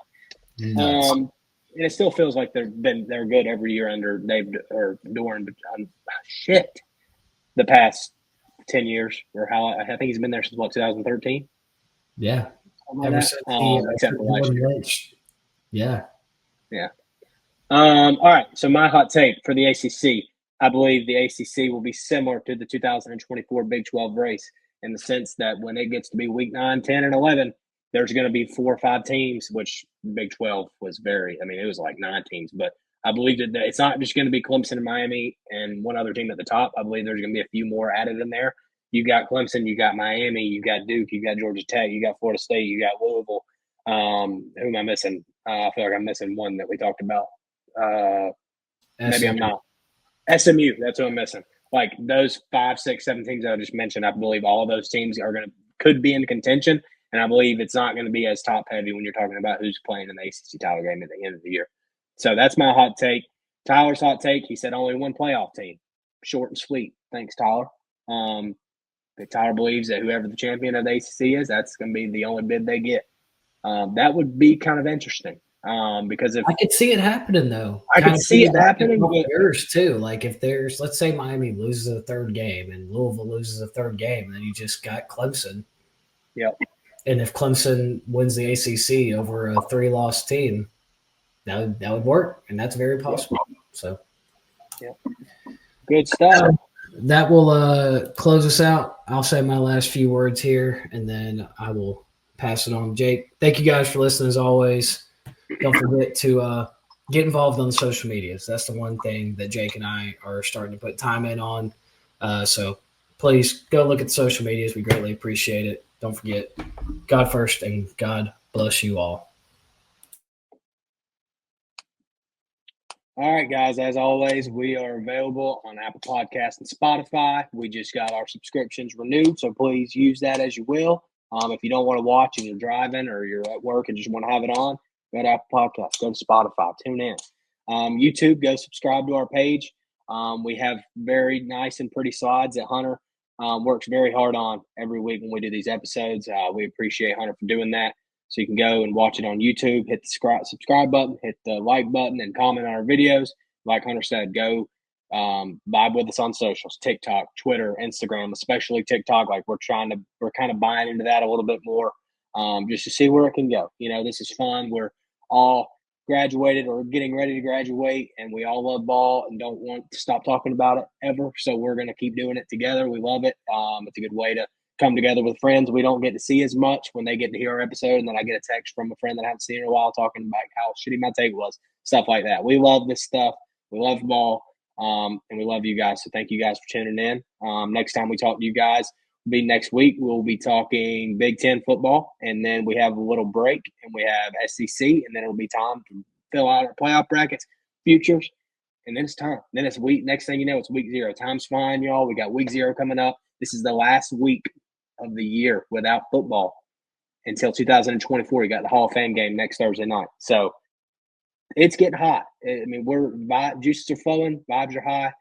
And it still feels like they're good every year under Dave or Doran. The past 10 years or how I think he's been there since 2013. Yeah. Ever since except for last year. Yeah. Yeah. All right. So my hot take for the ACC, I believe the ACC will be similar to the 2024 Big 12 race in the sense that when it gets to be week 9, 10, and 11, there's going to be 4 or 5 teams, which Big 12 was it was like 9 teams. But I believe that it's not just going to be Clemson and Miami and one other team at the top. I believe there's going to be a few more added in there. You got Clemson, you got Miami, you got Duke, you got Georgia Tech, you got Florida State, you got Louisville. Who am I missing? I feel like I'm missing one that we talked about. Maybe I'm not. SMU, that's who I'm missing. Like those 5, 6, 7 teams that I just mentioned, I believe all of those teams could be in contention, and I believe it's not going to be as top heavy when you're talking about who's playing in the ACC title game at the end of the year. So that's my hot take. Tyler's hot take. He said only one playoff team. Short and sweet. Thanks, Tyler. Tyler believes that whoever the champion of the ACC is, that's going to be the only bid they get. That would be kind of interesting because if I could see it happening, though. I could see it happening. Yours too. Like if there's, let's say Miami loses a third game and Louisville loses a third game, and then you just got Clemson. Yep. And if Clemson wins the ACC over a 3-loss team, that would work, and that's very possible. Yep. So, yep. Good stuff. That will close us out. I'll say my last few words here, and then I will pass it on to Jake. Thank you guys for listening, as always. Don't forget to get involved on the social medias. That's the one thing that Jake and I are starting to put time in on. So please go look at the social medias. We greatly appreciate it. Don't forget, God first, and God bless you all. All right, guys. As always, we are available on Apple Podcasts and Spotify. We just got our subscriptions renewed, so please use that as you will. If you don't want to watch and you're driving or you're at work and just want to have it on, go to Apple Podcasts, go to Spotify, tune in. YouTube, go subscribe to our page. We have very nice and pretty slides that Hunter works very hard on every week when we do these episodes. We appreciate Hunter for doing that. So you can go and watch it on YouTube, hit the subscribe button, hit the like button, and comment on our videos. Like Hunter said, go vibe with us on socials, TikTok, Twitter, Instagram, especially TikTok. Like we're kind of buying into that a little bit more just to see where it can go. You know, this is fun. We're all graduated or getting ready to graduate, and we all love ball and don't want to stop talking about it ever. So we're going to keep doing it together. We love it. It's a good way to come together with friends we don't get to see as much when they get to hear our episode, and then I get a text from a friend that I haven't seen in a while talking about how shitty my take was, stuff like that. We love this stuff. We love ball, and we love you guys. So thank you guys for tuning in. Next time we talk to you guys will be next week. We'll be talking Big Ten football, and then we have a little break, and we have SEC, and then it'll be time to fill out our playoff brackets, futures, and then it's time. Then it's week. Next thing you know, it's week 0. Time's flying, y'all. We got week 0 coming up. This is the last week of the year without football until 2024. You got the Hall of Fame game next Thursday night. So it's getting hot. I mean, juices are flowing, vibes are high.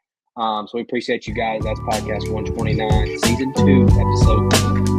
So we appreciate you guys. That's podcast 129, season 2, episode 1.